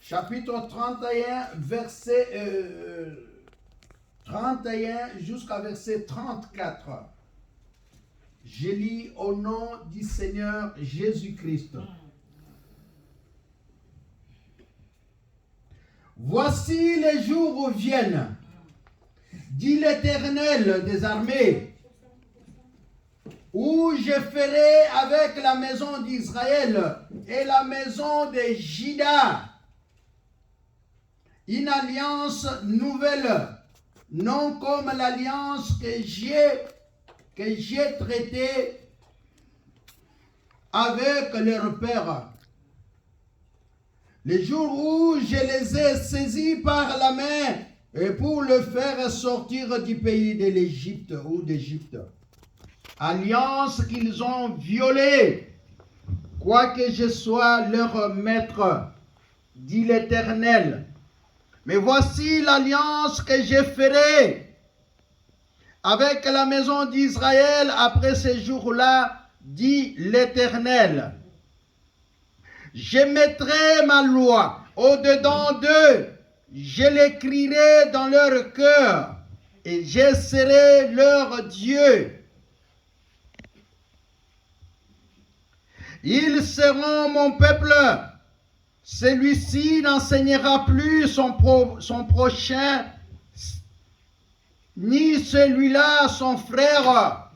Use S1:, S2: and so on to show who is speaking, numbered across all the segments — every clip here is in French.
S1: chapitre 31, verset 31 jusqu'à verset 34. Je lis au nom du Seigneur Jésus-Christ. Voici les jours viennent, dit l'Éternel des armées, où je ferai avec la maison d'Israël et la maison de Juda une alliance nouvelle, non comme l'alliance que j'ai traitée avec leurs pères. Les jours où je les ai saisis par la main et pour le faire sortir du pays de l'Égypte ou d'Égypte. Alliance qu'ils ont violée, quoique je sois leur maître, dit l'Éternel. Mais voici l'alliance que je ferai avec la maison d'Israël après ces jours-là, dit l'Éternel. Je mettrai ma loi au-dedans d'eux, je l'écrirai dans leur cœur, et je serai leur Dieu. Ils seront mon peuple. Celui-ci n'enseignera plus son prochain, ni celui-là son frère,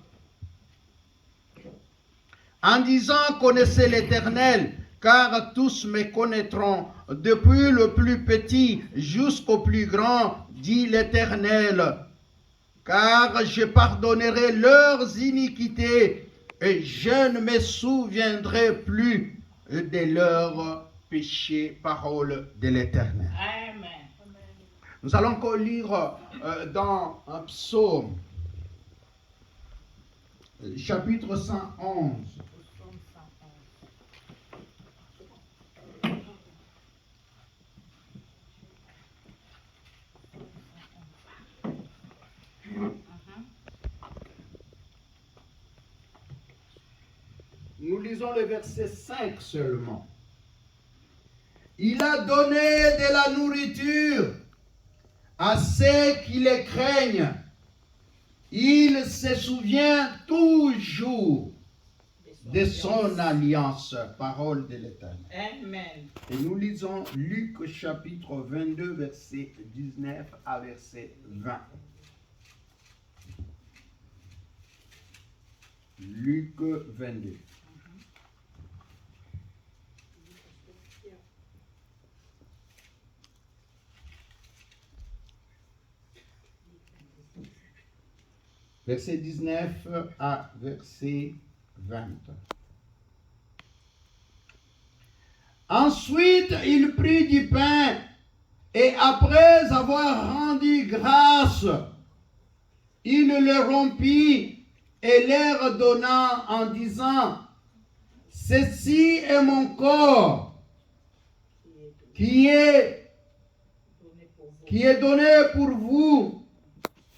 S1: en disant, connaissez l'Éternel, car tous me connaîtront, depuis le plus petit jusqu'au plus grand, dit l'Éternel. Car je pardonnerai leurs iniquités, et je ne me souviendrai plus de leurs péchés, parole de l'Éternel.
S2: Amen.
S1: Nous allons encore lire dans un psaume, chapitre 111. Nous lisons le verset 5 seulement. Il a donné de la nourriture à ceux qui le craignent. Il se souvient toujours de son alliance, parole de l'Éternel.
S2: Amen.
S1: Et nous lisons Luc chapitre 22, verset 19 à verset 20. Luc 22. Verset 19 à verset 20. Ensuite, il prit du pain et après avoir rendu grâce, il le rompit et leur donna en disant, ceci est mon corps qui est donné pour vous.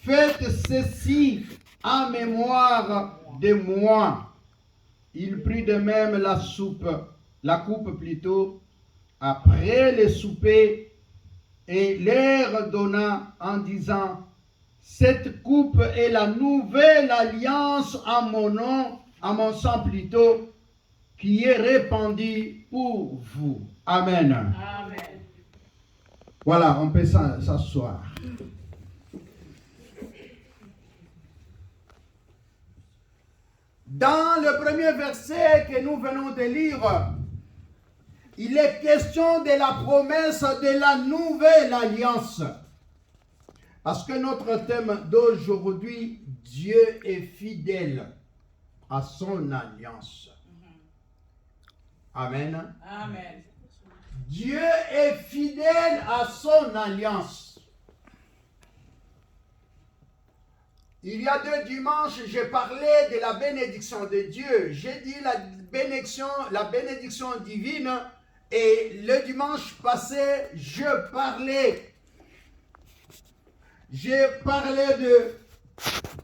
S1: Faites ceci en mémoire de moi. Il prit de même la coupe plutôt, après le souper, et leur donna en disant, cette coupe est la nouvelle alliance en mon nom, en mon sang plutôt, qui est répandue pour vous. Amen.
S2: Amen.
S1: Voilà, on peut s'asseoir. Dans le premier verset que nous venons de lire, il est question de la promesse de la nouvelle alliance. Parce que notre thème d'aujourd'hui, Dieu est fidèle à son alliance. Amen.
S2: Amen.
S1: Dieu est fidèle à son alliance. Il y a 2 dimanches, j'ai parlé de la bénédiction de Dieu. J'ai dit la bénédiction divine. Et le dimanche passé, j'ai parlé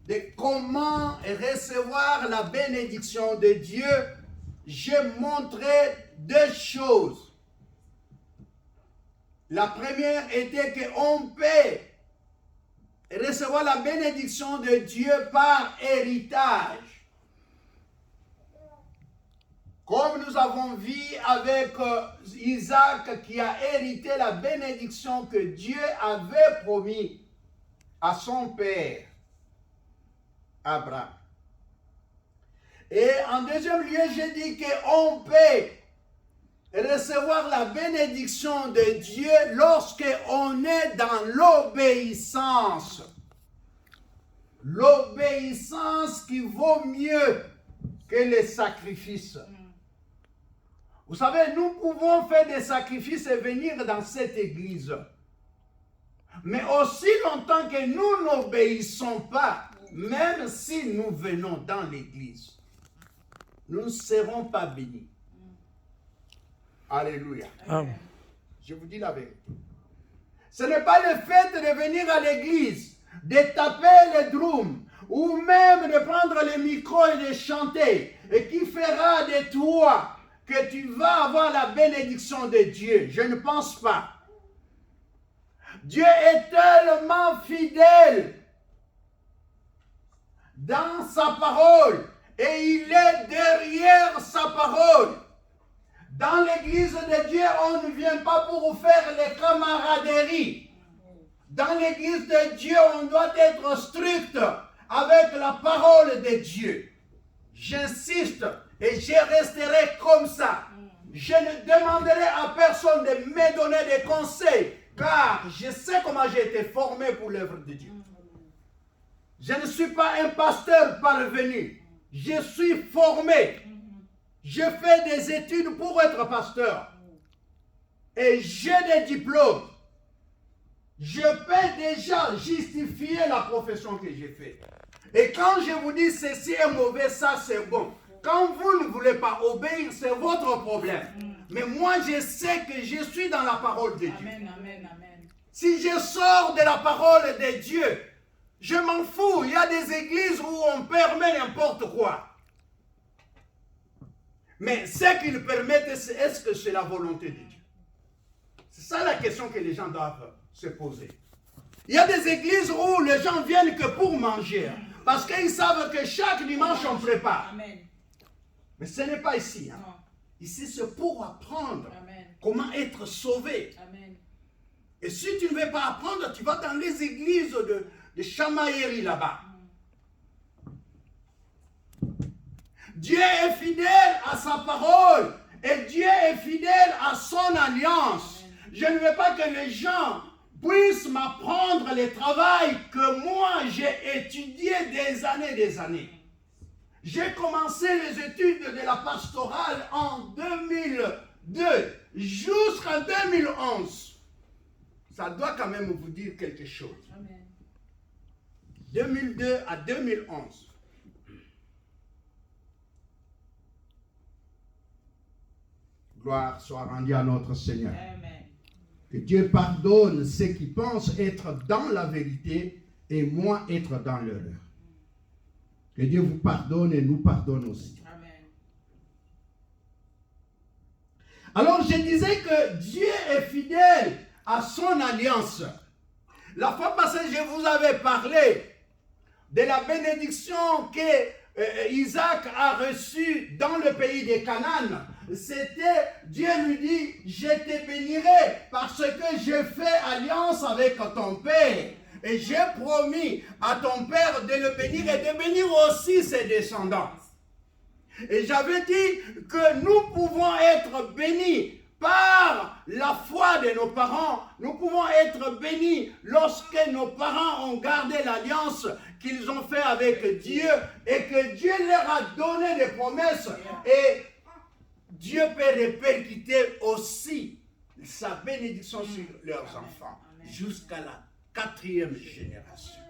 S1: de comment recevoir la bénédiction de Dieu. J'ai montré 2 choses. La première était qu'on peut recevoir la bénédiction de Dieu par héritage. Comme nous avons vu avec Isaac qui a hérité la bénédiction que Dieu avait promis à son père, Abraham. Et en deuxième lieu, j'ai dit qu'on peut recevoir la bénédiction de Dieu lorsqu'on est dans l'obéissance. L'obéissance qui vaut mieux que les sacrifices. Vous savez, nous pouvons faire des sacrifices et venir dans cette église. Mais aussi longtemps que nous n'obéissons pas, même si nous venons dans l'église, nous ne serons pas bénis. Alléluia.
S2: Amen.
S1: Je vous dis la vérité. Ce n'est pas le fait de venir à l'église, de taper les drums, ou même de prendre le micro et de chanter, et qui fera de toi que tu vas avoir la bénédiction de Dieu. Je ne pense pas. Dieu est tellement fidèle dans sa parole et il est derrière sa parole. Dans l'église de Dieu, on ne vient pas pour faire les camaraderies. Dans l'église de Dieu, on doit être strict avec la parole de Dieu. J'insiste et je resterai comme ça. Je ne demanderai à personne de me donner des conseils, car je sais comment j'ai été formé pour l'œuvre de Dieu. Je ne suis pas un pasteur parvenu. Je suis formé. Je fais des études pour être pasteur. Et j'ai des diplômes. Je peux déjà justifier la profession que j'ai faite. Et quand je vous dis ceci est mauvais, ça c'est bon. Quand vous ne voulez pas obéir, c'est votre problème. Mais moi, je sais que je suis dans la parole de Dieu.
S3: Amen, amen, amen.
S1: Si je sors de la parole de Dieu, je m'en fous. Il y a des églises où on permet n'importe quoi. Mais ce qu'ils permettent, est-ce que c'est la volonté de Dieu? C'est ça la question que les gens doivent se poser. Il y a des églises où les gens viennent que pour manger. Parce qu'ils savent que chaque dimanche on prépare.
S3: Amen.
S1: Mais ce n'est pas ici. Hein.
S3: Non.
S1: Ici, c'est pour apprendre
S3: Amen.
S1: comment être sauvé.
S3: Amen.
S1: Et si tu ne veux pas apprendre, tu vas dans les églises de chamaillerie là-bas. Dieu est fidèle à sa parole. Et Dieu est fidèle à son alliance. Amen. Je ne veux pas que les gens puissent m'apprendre le travail que moi j'ai étudié des années. J'ai commencé les études de la pastorale en 2002 jusqu'en 2011. Ça doit quand même vous dire quelque chose.
S3: Amen.
S1: 2002 à 2011. Gloire soit rendue à notre Seigneur.
S3: Amen.
S1: Que Dieu pardonne ceux qui pensent être dans la vérité et moi être dans l'erreur. Que Dieu vous pardonne et nous pardonne aussi.
S3: Amen.
S1: Alors je disais que Dieu est fidèle à son alliance. La fois passée, je vous avais parlé de la bénédiction que Isaac a reçue dans le pays de Canaan. C'était, Dieu lui dit, je te bénirai parce que j'ai fait alliance avec ton père. Et j'ai promis à ton père de le bénir et de bénir aussi ses descendants. Et j'avais dit que nous pouvons être bénis par la foi de nos parents. Nous pouvons être bénis lorsque nos parents ont gardé l'alliance qu'ils ont fait avec Dieu et que Dieu leur a donné des promesses. Et Dieu peut répercuter aussi sa bénédiction sur leurs enfants jusqu'à la 4e génération.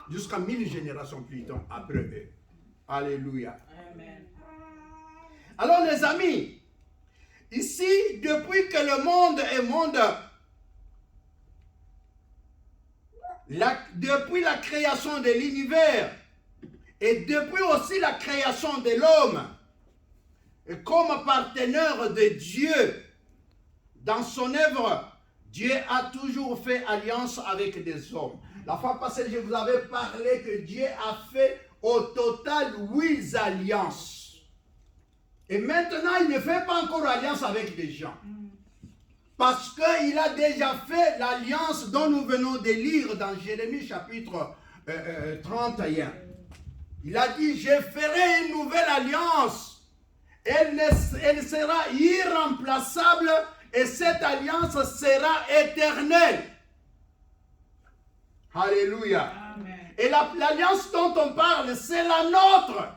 S1: Jusqu'à 1000 générations plus tard après eux. Alléluia.
S3: Amen.
S1: Alors les amis, ici, depuis que le monde est monde, depuis la création de l'univers et depuis aussi la création de l'homme, comme partenaire de Dieu dans son œuvre Dieu a toujours fait alliance avec des hommes. La fois passée, je vous avais parlé que Dieu a fait au total 8 alliances. Et maintenant, il ne fait pas encore alliance avec des gens. Parce qu'il a déjà fait l'alliance dont nous venons de lire dans Jérémie chapitre 31. Il a dit, je ferai une nouvelle alliance. Elle sera irremplaçable et cette alliance sera éternelle. Alléluia. Amen. Et l'alliance dont on parle, c'est la nôtre.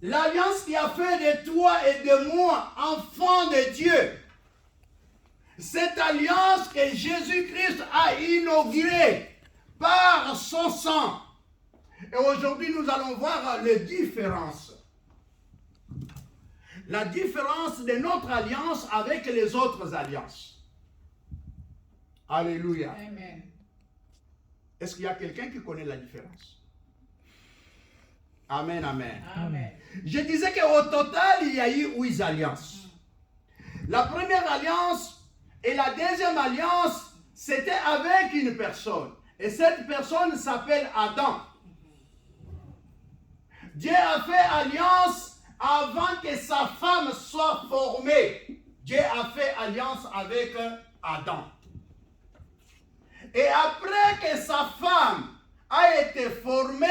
S1: L'alliance qui a fait de toi et de moi enfants de Dieu. Cette alliance que Jésus-Christ a inaugurée par son sang. Et aujourd'hui, nous allons voir les différences. La différence de notre alliance avec les autres alliances. Alléluia. Amen. Est-ce qu'il y a quelqu'un qui connaît la différence? Amen, amen. Amen. Je disais qu'au total, il y a eu 8 alliances. La première alliance et la deuxième alliance, c'était avec une personne. Et cette personne s'appelle Adam. Dieu a fait alliance avant que sa femme soit formée. Dieu a fait alliance avec Adam. Et après que sa femme a été formée,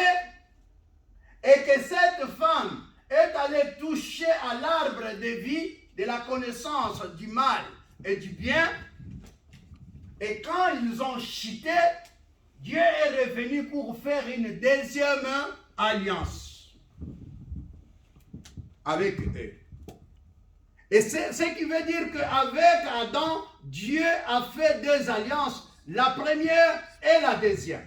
S1: et que cette femme est allée toucher à l'arbre de vie, de la connaissance du mal et du bien, et quand ils ont chuté, Dieu est revenu pour faire une deuxième alliance avec eux. Et c'est ce qui veut dire qu'avec Adam, Dieu a fait 2 alliances, la première et la deuxième.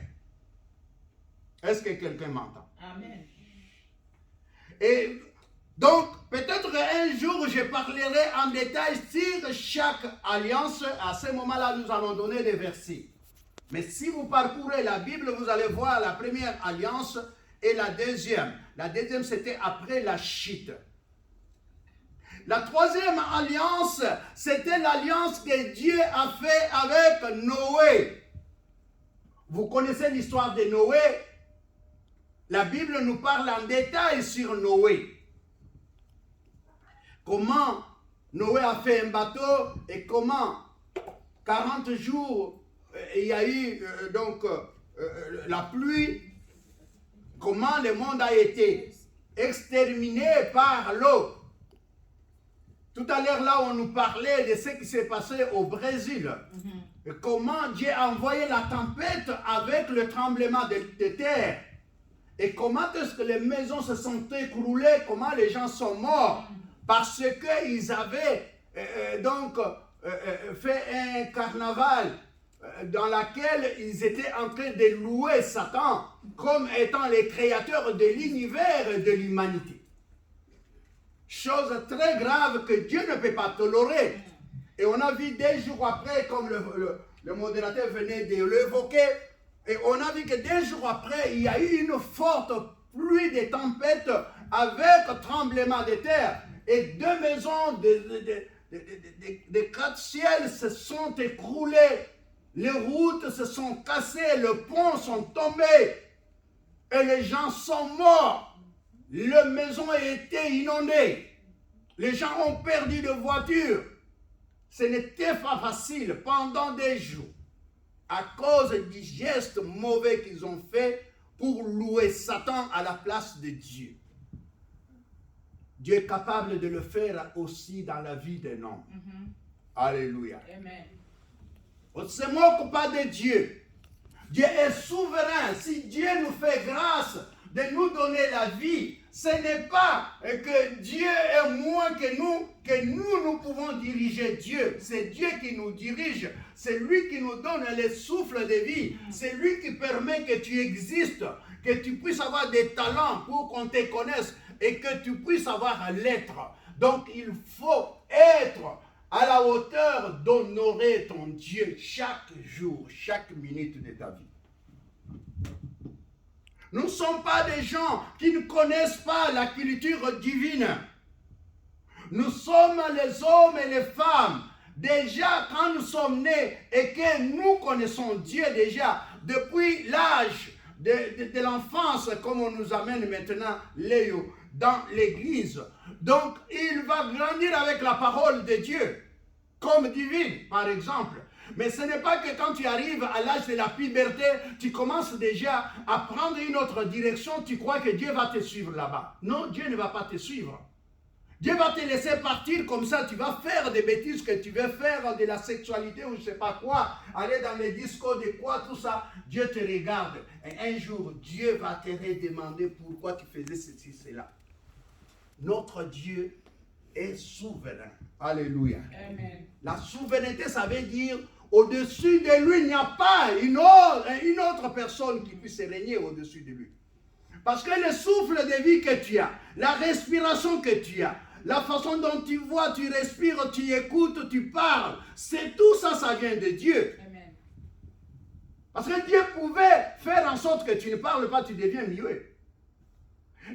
S1: Est-ce que quelqu'un m'entend? Amen. Et donc, peut-être un jour, je parlerai en détail sur chaque alliance. À ce moment-là, nous allons donner des versets. Mais si vous parcourez la Bible, vous allez voir la première alliance et la deuxième. La deuxième, c'était après la chute. La troisième alliance, c'était l'alliance que Dieu a fait avec Noé. Vous connaissez l'histoire de Noé? La Bible nous parle en détail sur Noé. Comment Noé a fait un bateau et comment 40 jours il y a eu la pluie. Comment le monde a été exterminé par l'eau. Tout à l'heure là, on nous parlait de ce qui s'est passé au Brésil. Et comment Dieu a envoyé la tempête avec le tremblement de terre. Et comment est-ce que les maisons se sont écroulées, comment les gens sont morts, parce qu'ils avaient fait un carnaval dans lequel ils étaient en train de louer Satan comme étant les créateurs de l'univers et de l'humanité. Chose très grave que Dieu ne peut pas tolérer. Et on a vu 2 jours après, comme le modérateur venait de l'évoquer, et on a vu que 2 jours après, il y a eu une forte pluie de tempêtes avec tremblement de terre. Et 2 maisons de 4 ciels se sont écroulées. Les routes se sont cassées, les ponts sont tombés. Et les gens sont morts. Les maisons ont été inondées. Les gens ont perdu de voitures. Ce n'était pas facile pendant des jours. À cause du geste mauvais qu'ils ont fait pour louer Satan à la place de Dieu. Dieu est capable de le faire aussi dans la vie d'un homme. Alléluia. Amen. On ne se moque pas de Dieu. Dieu est souverain. Si Dieu nous fait grâce de nous donner la vie, ce n'est pas que Dieu est moins que nous pouvons diriger Dieu. C'est Dieu qui nous dirige. C'est lui qui nous donne le souffle de vie. C'est lui qui permet que tu existes, que tu puisses avoir des talents pour qu'on te connaisse et que tu puisses avoir l'être. Donc il faut être à la hauteur d'honorer ton Dieu chaque jour, chaque minute de ta vie. Nous ne sommes pas des gens qui ne connaissent pas la culture divine. Nous sommes les hommes et les femmes déjà quand nous sommes nés et que nous connaissons Dieu déjà depuis l'âge de l'enfance, comme on nous amène maintenant Léo dans l'église. Donc il va grandir avec la parole de Dieu comme divine par exemple. Mais ce n'est pas que quand tu arrives à l'âge de la puberté, tu commences déjà à prendre une autre direction, tu crois que Dieu va te suivre là-bas. Non, Dieu ne va pas te suivre. Dieu va te laisser partir comme ça, tu vas faire des bêtises que tu veux faire, de la sexualité ou je ne sais pas quoi, aller dans les discos, de quoi, tout ça. Dieu te regarde. Et un jour, Dieu va te redemander pourquoi tu faisais ceci, cela. Notre Dieu est souverain. Alléluia.
S2: Amen.
S1: La souveraineté, ça veut dire au-dessus de lui, il n'y a pas une autre personne qui puisse régner au-dessus de lui. Parce que le souffle de vie que tu as, la respiration que tu as, la façon dont tu vois, tu respires, tu écoutes, tu parles, c'est tout ça, ça vient de Dieu.
S2: Amen.
S1: Parce que Dieu pouvait faire en sorte que tu ne parles pas, tu deviens muet.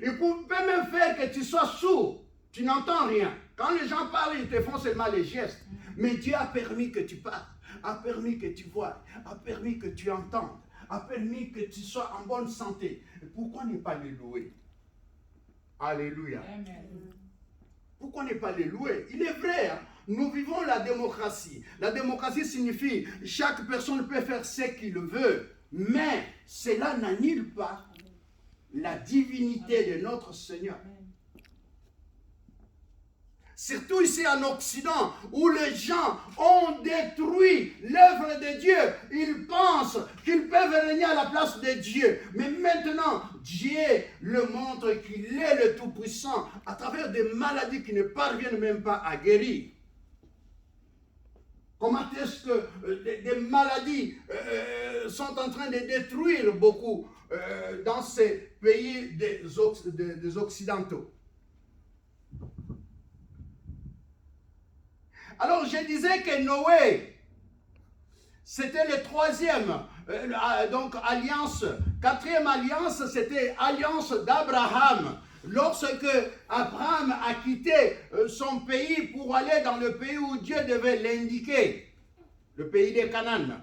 S1: Il pouvait même faire que tu sois sourd, tu n'entends rien. Quand les gens parlent, ils te font seulement les gestes. Mais Dieu a permis que tu parles, a permis que tu vois, a permis que tu entendes, a permis que tu sois en bonne santé. Et pourquoi ne pas le louer? Alléluia.
S2: Amen.
S1: Pourquoi ne pas le louer? Il est vrai, hein? Nous vivons la démocratie. La démocratie signifie chaque personne peut faire ce qu'il veut, mais cela n'annule pas la divinité de notre Seigneur. Surtout ici en Occident, où les gens ont détruit l'œuvre de Dieu. Ils pensent qu'ils peuvent régner à la place de Dieu. Mais maintenant, Dieu le montre qu'il est le Tout-Puissant à travers des maladies qui ne parviennent même pas à guérir. Comment est-ce que des maladies sont en train de détruire beaucoup dans ces pays des Occidentaux? Alors je disais que Noé, c'était le troisième, donc alliance. Quatrième alliance, c'était alliance d'Abraham. Lorsque Abraham a quitté son pays pour aller dans le pays où Dieu devait l'indiquer, le pays de Canaan,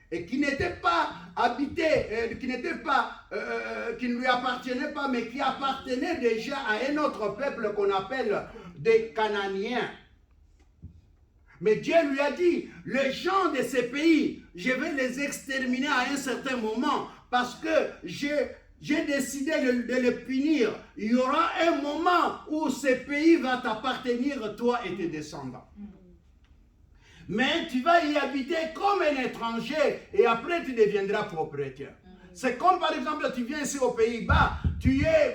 S1: et qui n'était pas habité, qui ne lui appartenait pas, mais qui appartenait déjà à un autre peuple qu'on appelle des Cananéens. Mais Dieu lui a dit, les gens de ces pays, je vais les exterminer à un certain moment parce que j'ai décidé de les punir. Il y aura un moment où ce pays va t'appartenir, toi et tes descendants. Mais tu vas y habiter comme un étranger et après tu deviendras propriétaire. C'est comme par exemple, tu viens ici aux Pays-Bas,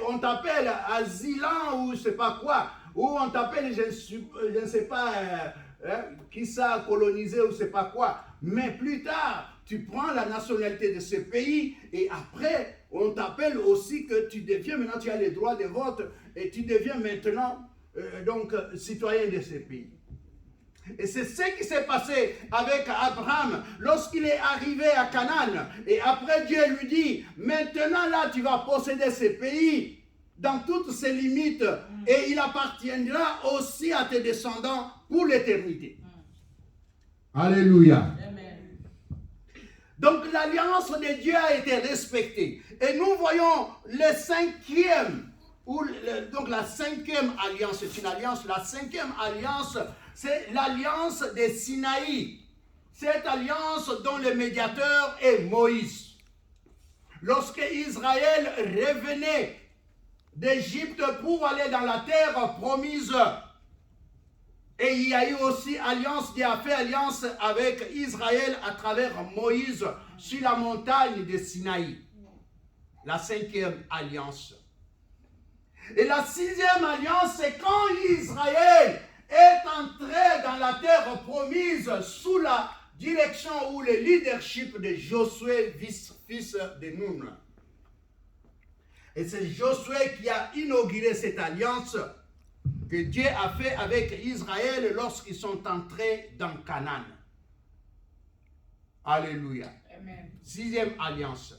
S1: on t'appelle asylant ou je ne sais pas quoi, ou on t'appelle, je ne sais pas... qui ça colonisé ou je ne sais pas quoi. Mais plus tard, tu prends la nationalité de ce pays et après, on t'appelle aussi que tu deviens, maintenant tu as les droits de vote et tu deviens maintenant donc citoyen de ce pays. Et c'est ce qui s'est passé avec Abraham lorsqu'il est arrivé à Canaan. Et après Dieu lui dit, maintenant là tu vas posséder ce pays dans toutes ses limites et il appartiendra aussi à tes descendants pour l'éternité. Alléluia.
S2: Amen.
S1: Donc l'alliance de Dieu a été respectée. Et nous voyons le cinquième, donc la cinquième alliance, c'est une alliance, la cinquième alliance, c'est l'alliance de Sinaï. Cette alliance dont le médiateur est Moïse. Lorsque Israël revenait d'Égypte pour aller dans la terre promise. Et il y a eu aussi alliance, Dieu a fait alliance avec Israël à travers Moïse sur la montagne de Sinaï. La cinquième alliance. Et la sixième alliance, c'est quand Israël est entré dans la terre promise sous la direction ou le leadership de Josué, fils de Nun. Et c'est Josué qui a inauguré cette alliance que Dieu a fait avec Israël lorsqu'ils sont entrés dans Canaan. Alléluia.
S2: Amen.
S1: Sixième alliance.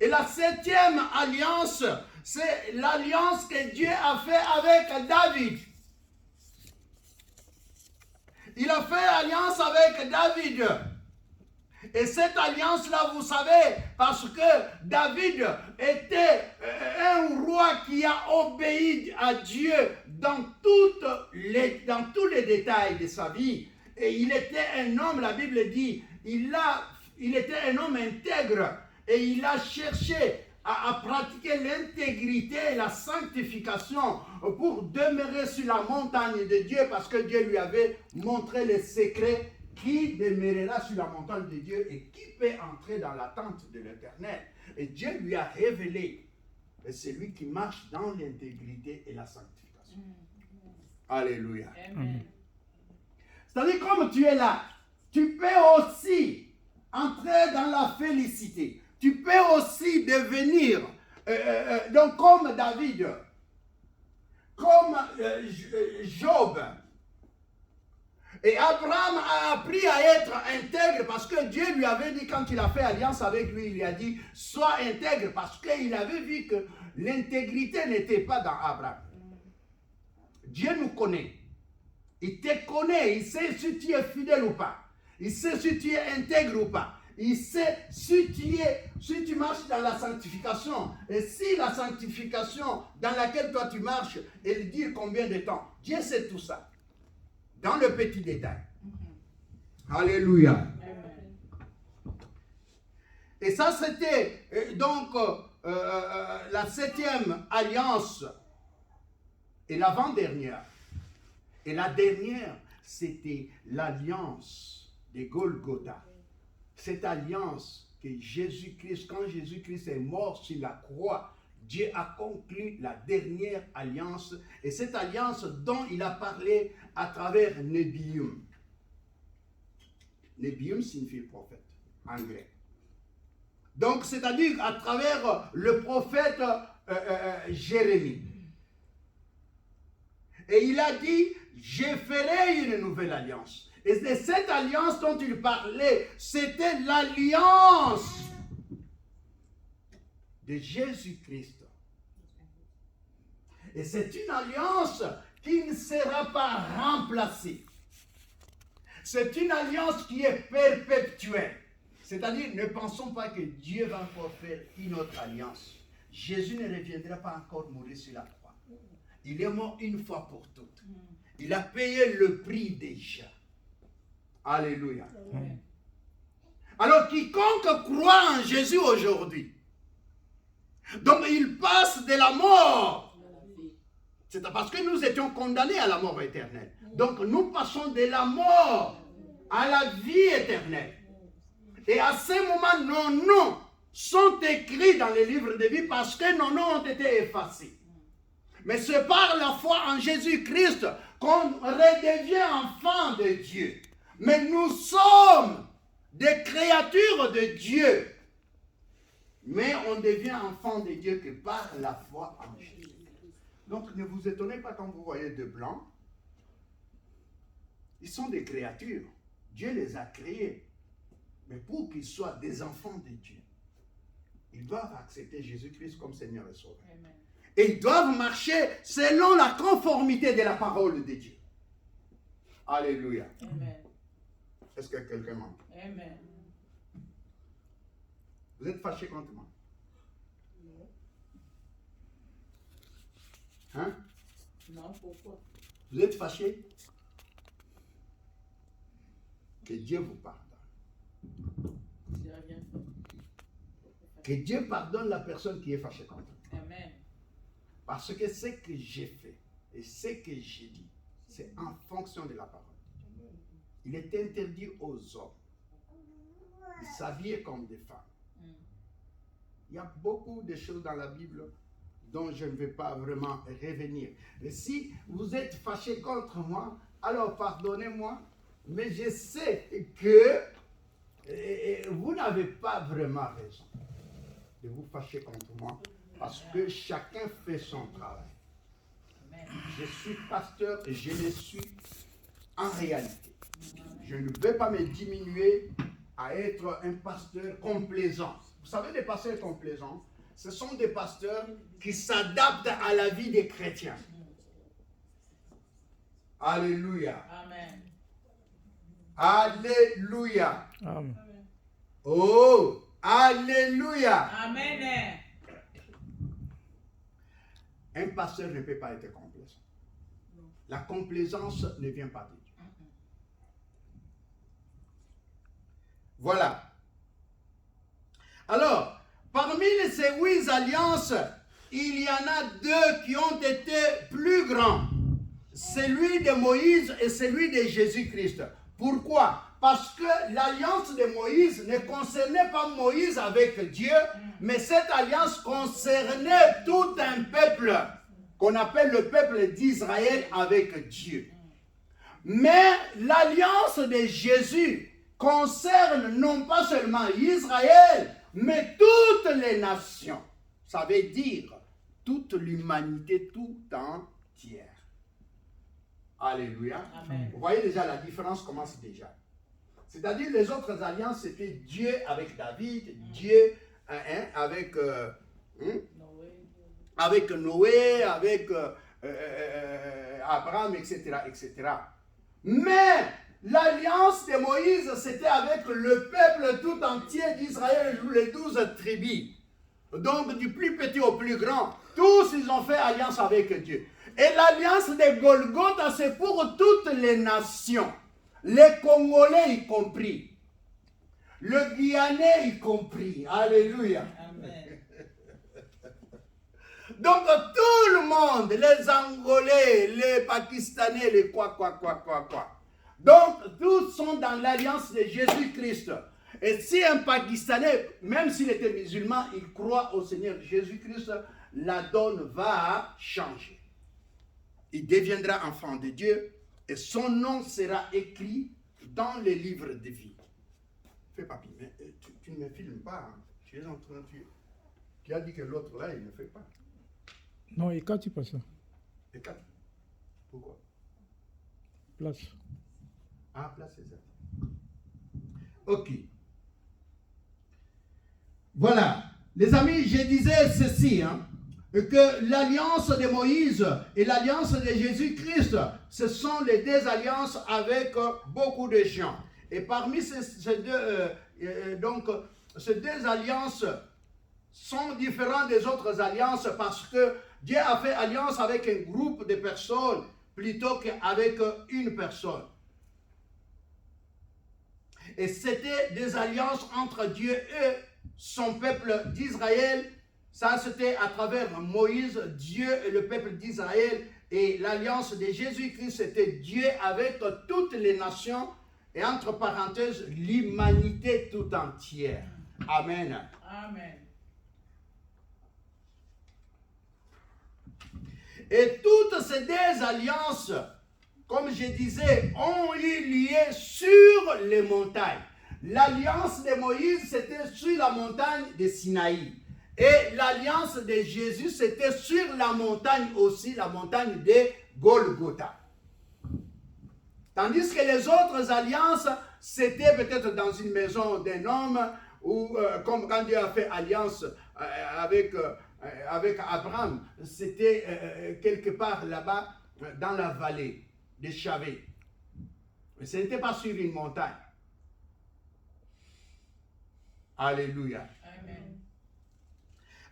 S1: Et la septième alliance, c'est l'alliance que Dieu a fait avec David. il a fait alliance avec David. Et cette alliance-là, vous savez, parce que David était un roi qui a obéi à Dieu dans tous les détails de sa vie. Et il était un homme, la Bible dit, il était un homme intègre. Et il a cherché à pratiquer l'intégrité et la sanctification pour demeurer sur la montagne de Dieu, parce que Dieu lui avait montré les secrets qui demeurera sur la montagne de Dieu et qui peut entrer dans la tente de l'Éternel. Et Dieu lui a révélé, et c'est lui qui marche dans l'intégrité et la sanctification. Alléluia.
S2: Amen.
S1: C'est-à-dire, comme tu es là, tu peux aussi entrer dans la félicité. Tu peux aussi devenir, donc comme David, comme Job. Et Abraham a appris à être intègre parce que Dieu lui avait dit, quand il a fait alliance avec lui, il lui a dit, sois intègre, parce qu'il avait vu que l'intégrité n'était pas dans Abraham. Dieu nous connaît. Il te connaît. Il sait si tu es fidèle ou pas. Il sait si tu es intègre ou pas. Il sait si tu marches dans la sanctification. Et si la sanctification dans laquelle toi tu marches, elle dure combien de temps? Dieu sait tout ça. Dans le petit détail. Alléluia. Et ça, c'était donc la 7e alliance et l'avant-dernière. Et la dernière, c'était l'alliance de Golgotha. Cette alliance que Jésus-Christ, quand Jésus-Christ est mort sur la croix, Dieu a conclu la dernière alliance. Et cette alliance dont il a parlé à travers Nebium. Nebium signifie prophète en grec. Donc, c'est-à-dire à travers le prophète Jérémie. Et il a dit, je ferai une nouvelle alliance. Et cette alliance dont il parlait, c'était l'alliance de Jésus-Christ. Et c'est une alliance qui ne sera pas remplacée. C'est une alliance qui est perpétuelle. C'est-à-dire, ne pensons pas que Dieu va encore faire une autre alliance. Jésus ne reviendra pas encore mourir sur la croix. Il est mort une fois pour toutes. Il a payé le prix déjà. Alléluia.
S2: Amen.
S1: Alors, quiconque croit en Jésus aujourd'hui, donc il passe de la mort. C'est parce que nous étions condamnés à la mort éternelle. Donc nous passons de la mort à la vie éternelle. Et à ce moment, nos noms sont écrits dans les livres de vie parce que nos noms ont été effacés. Mais c'est par la foi en Jésus-Christ qu'on redevient enfant de Dieu. Mais nous sommes des créatures de Dieu. Mais on devient enfant de Dieu que par la foi en Jésus. Donc ne vous étonnez pas quand vous voyez de blancs. Ils sont des créatures. Dieu les a créés. Mais pour qu'ils soient des enfants de Dieu, ils doivent accepter Jésus-Christ comme Seigneur et Sauveur.
S2: Amen.
S1: Et ils doivent marcher selon la conformité de la parole de Dieu. Alléluia.
S2: Amen.
S1: Est-ce que quelqu'un m'entend?
S2: Amen.
S1: Vous êtes fâché contre moi? Hein?
S2: Non, pourquoi?
S1: Vous êtes fâché? Que Dieu vous pardonne.
S2: J'ai rien fait.
S1: Que Dieu pardonne la personne qui est fâchée contre vous.
S2: Amen.
S1: Parce que ce que j'ai fait et ce que j'ai dit, c'est en fonction de la parole. Il est interdit aux hommes de s'habiller comme des femmes. Il y a beaucoup de choses dans la Bible dont je ne vais pas vraiment revenir. Et si vous êtes fâché contre moi, alors pardonnez-moi, mais je sais que vous n'avez pas vraiment raison de vous fâcher contre moi, parce que chacun fait son travail.
S2: Amen.
S1: Je suis pasteur et je le suis en réalité. Je ne vais pas me diminuer à être un pasteur complaisant. Vous savez, les pasteurs complaisants, ce sont des pasteurs qui s'adaptent à la vie des chrétiens. Alléluia.
S2: Amen.
S1: Alléluia.
S3: Amen.
S1: Oh, Alléluia.
S2: Amen.
S1: Un pasteur ne peut pas être complaisant. La complaisance ne vient pas de Dieu. Voilà. Alors, parmi ces 8 alliances, il y en a 2 qui ont été plus grands. Celui de Moïse et celui de Jésus-Christ. Pourquoi? Parce que l'alliance de Moïse ne concernait pas Moïse avec Dieu, mais cette alliance concernait tout un peuple qu'on appelle le peuple d'Israël avec Dieu. Mais l'alliance de Jésus concerne non pas seulement Israël, mais toutes les nations. Ça veut dire toute l'humanité tout entière. Alléluia.
S2: Amen.
S1: Vous voyez déjà la différence commence déjà. C'est-à-dire les autres alliances, c'était Dieu avec David, Dieu avec Noé, avec Abraham, etc., etc. Mais l'alliance de Moïse, c'était avec le peuple tout entier d'Israël, les 12 tribus. Donc du plus petit au plus grand, tous ils ont fait alliance avec Dieu. Et l'alliance de Golgotha, c'est pour toutes les nations. Les Congolais y compris. Le Guyanais y compris. Alléluia.
S2: Amen.
S1: Donc tout le monde, les Angolais, les Pakistanais, les quoi. Donc tous sont dans l'alliance de Jésus-Christ. Et si un Pakistanais, même s'il était musulman, il croit au Seigneur Jésus-Christ, la donne va changer. Il deviendra enfant de Dieu et son nom sera écrit dans les livres de vie. Fais papi, mais tu ne me filmes pas. Hein. Tu es en train de... Tu as dit que l'autre là, il ne fait pas.
S3: Non, et quand tu passes ça?
S1: Et quand? Pourquoi?
S3: Place.
S1: Ah, place, c'est ça. Ok. Voilà. Les amis, je disais ceci, hein, que l'alliance de Moïse et l'alliance de Jésus-Christ, ce sont les 2 alliances avec beaucoup de gens. Et parmi ces 2 alliances sont différentes des autres alliances parce que Dieu a fait alliance avec un groupe de personnes plutôt qu'avec une personne. Et c'était des alliances entre Dieu et son peuple d'Israël. Ça, c'était à travers Moïse, Dieu et le peuple d'Israël. Et l'alliance de Jésus-Christ, c'était Dieu avec toutes les nations. Et entre parenthèses, l'humanité tout entière. Amen.
S2: Amen.
S1: Et toutes ces 2 alliances, comme je disais, ont eu lieu sur les montagnes. L'alliance de Moïse, c'était sur la montagne de Sinaï. Et l'alliance de Jésus, c'était sur la montagne aussi, la montagne de Golgotha. Tandis que les autres alliances, c'était peut-être dans une maison d'un homme, ou comme quand Dieu a fait alliance avec Abraham, c'était quelque part là-bas, dans la vallée de Chavé. Mais ce n'était pas sur une montagne. Alléluia.
S2: Amen.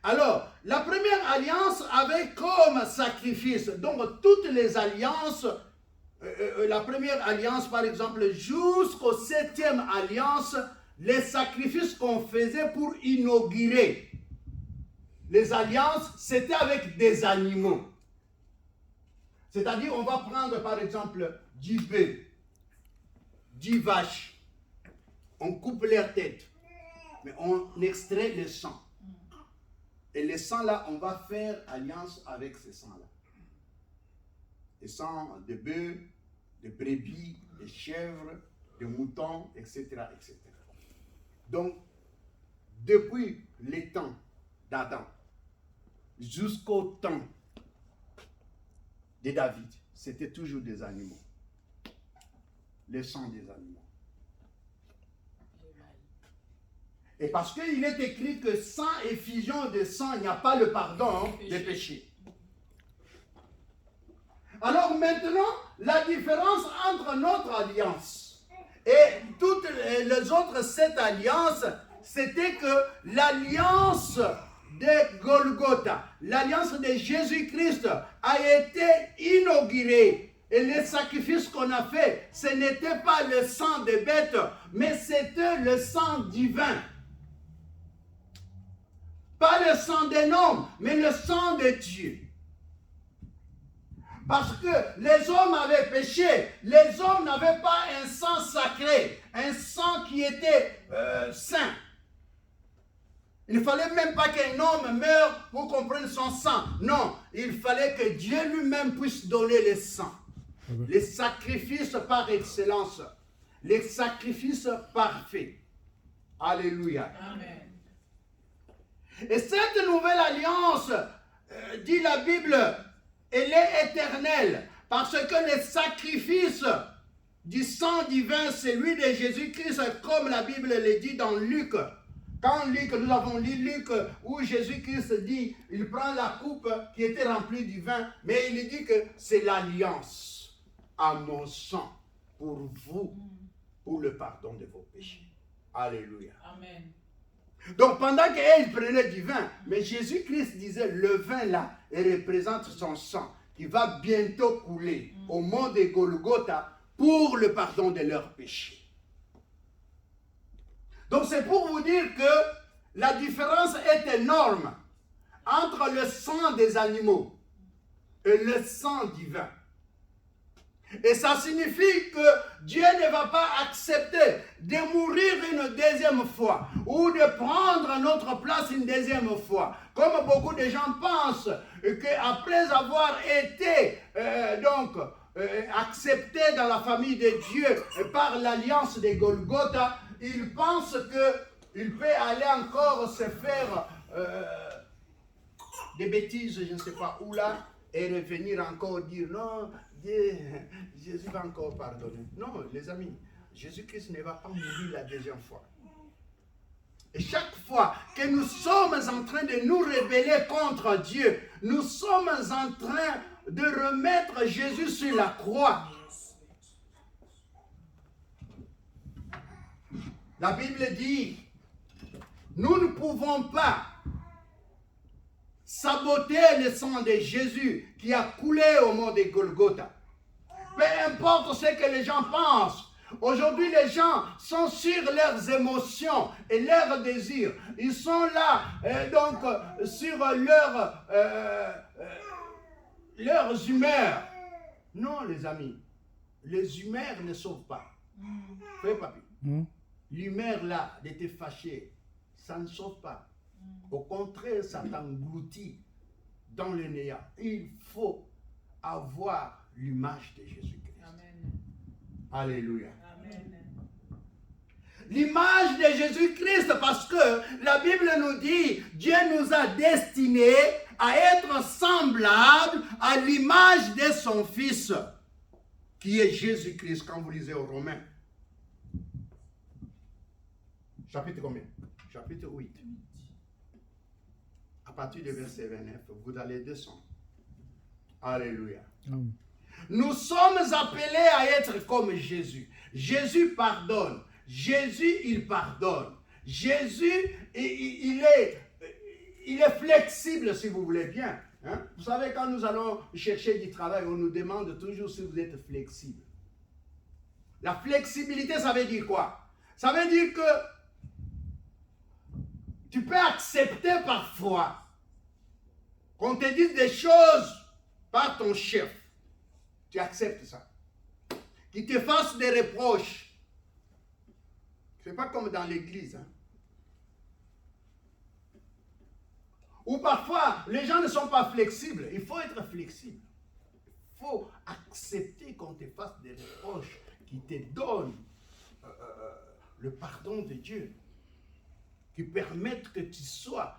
S1: Alors, la première alliance avait comme sacrifice, donc toutes les alliances, la première alliance par exemple, jusqu'au 7e alliance, les sacrifices qu'on faisait pour inaugurer les alliances, c'était avec des animaux. C'est-à-dire, on va prendre par exemple 10 bœufs, 10 vaches, on coupe leur tête, mais on extrait le sang. Et le sang là, on va faire alliance avec ce sang là. Le sang de bœufs, de brebis, de chèvres, de moutons, etc., etc. Donc, depuis les temps d'Adam jusqu'au temps de David, c'était toujours des animaux. Le sang des animaux. Et parce qu'il est écrit que sans effusion de sang, il n'y a pas le pardon des péchés. Alors maintenant, la différence entre notre alliance Et toutes les autres 7 alliances, c'était que l'alliance de Golgotha, l'alliance de Jésus-Christ a été inaugurée. Et les sacrifices qu'on a fait, ce n'était pas le sang de bêtes, mais c'était le sang divin. Pas le sang d'un homme, mais le sang de Dieu. Parce que les hommes avaient péché, les hommes n'avaient pas un sang sacré, un sang qui était saint. Il ne fallait même pas qu'un homme meure pour qu'on prenne son sang. Non, il fallait que Dieu lui-même puisse donner le sang. Les sacrifices par excellence, les sacrifices parfaits. Alléluia.
S2: Amen.
S1: Et cette nouvelle alliance, dit la Bible, elle est éternelle, parce que le sacrifice du sang divin, c'est lui de Jésus-Christ, comme la Bible le dit dans Luc. Quand Luc, nous avons lu Luc, où Jésus-Christ dit, il prend la coupe qui était remplie du vin, mais il dit que c'est l'alliance à mon sang pour vous, pour le pardon de vos péchés. Alléluia.
S2: Amen.
S1: Donc pendant qu'il prenait du vin, mais Jésus-Christ disait, le vin là, il représente son sang qui va bientôt couler au mont de Golgotha pour le pardon de leurs péchés. Donc c'est pour vous dire que la différence est énorme entre le sang des animaux et le sang divin. Et ça signifie que Dieu ne va pas accepter de mourir une deuxième fois ou de prendre notre place une deuxième fois. Comme beaucoup de gens pensent qu'après avoir été acceptés dans la famille de Dieu par l'alliance de Golgotha, ils pensent qu'il peut aller encore se faire des bêtises, je ne sais pas où là, et revenir encore dire non, Jésus va encore pardonner. Non, les amis, Jésus-Christ ne va pas mourir la deuxième fois. Et chaque fois que nous sommes en train de nous rebeller contre Dieu, nous sommes en train de remettre Jésus sur la croix. La Bible dit, nous ne pouvons pas saboter le sang de Jésus qui a coulé au mont de Golgotha. Peu importe ce que les gens pensent. Aujourd'hui, les gens sont sur leurs émotions et leurs désirs. Ils sont là, sur leurs humeurs. Non, les amis, les humeurs ne sauvent pas. Fais papi. L'humeur là, d'être fâché, ça ne sauve pas. Au contraire, ça t'engloutit dans le néant. Il faut avoir l'image de Jésus-Christ.
S2: Amen.
S1: Alléluia.
S2: Amen.
S1: L'image de Jésus-Christ, parce que la Bible nous dit, Dieu nous a destinés à être semblables à l'image de son Fils, qui est Jésus-Christ, quand vous lisez aux Romains. Chapitre combien? Chapitre 8. À partir du verset 29, vous allez descendre. Alléluia. Nous sommes appelés à être comme Jésus. Jésus pardonne. Jésus, il pardonne. Jésus, il est flexible, si vous voulez bien. Hein? Vous savez, quand nous allons chercher du travail, on nous demande toujours si vous êtes flexible. La flexibilité, ça veut dire quoi? Ça veut dire que tu peux accepter parfois qu'on te dise des choses par ton chef. Tu acceptes ça. Qu'il te fasse des reproches. Ce n'est pas comme dans l'église. Hein. Ou parfois, les gens ne sont pas flexibles. Il faut être flexible. Il faut accepter qu'on te fasse des reproches qui te donnent le pardon de Dieu. Qui permettent que tu sois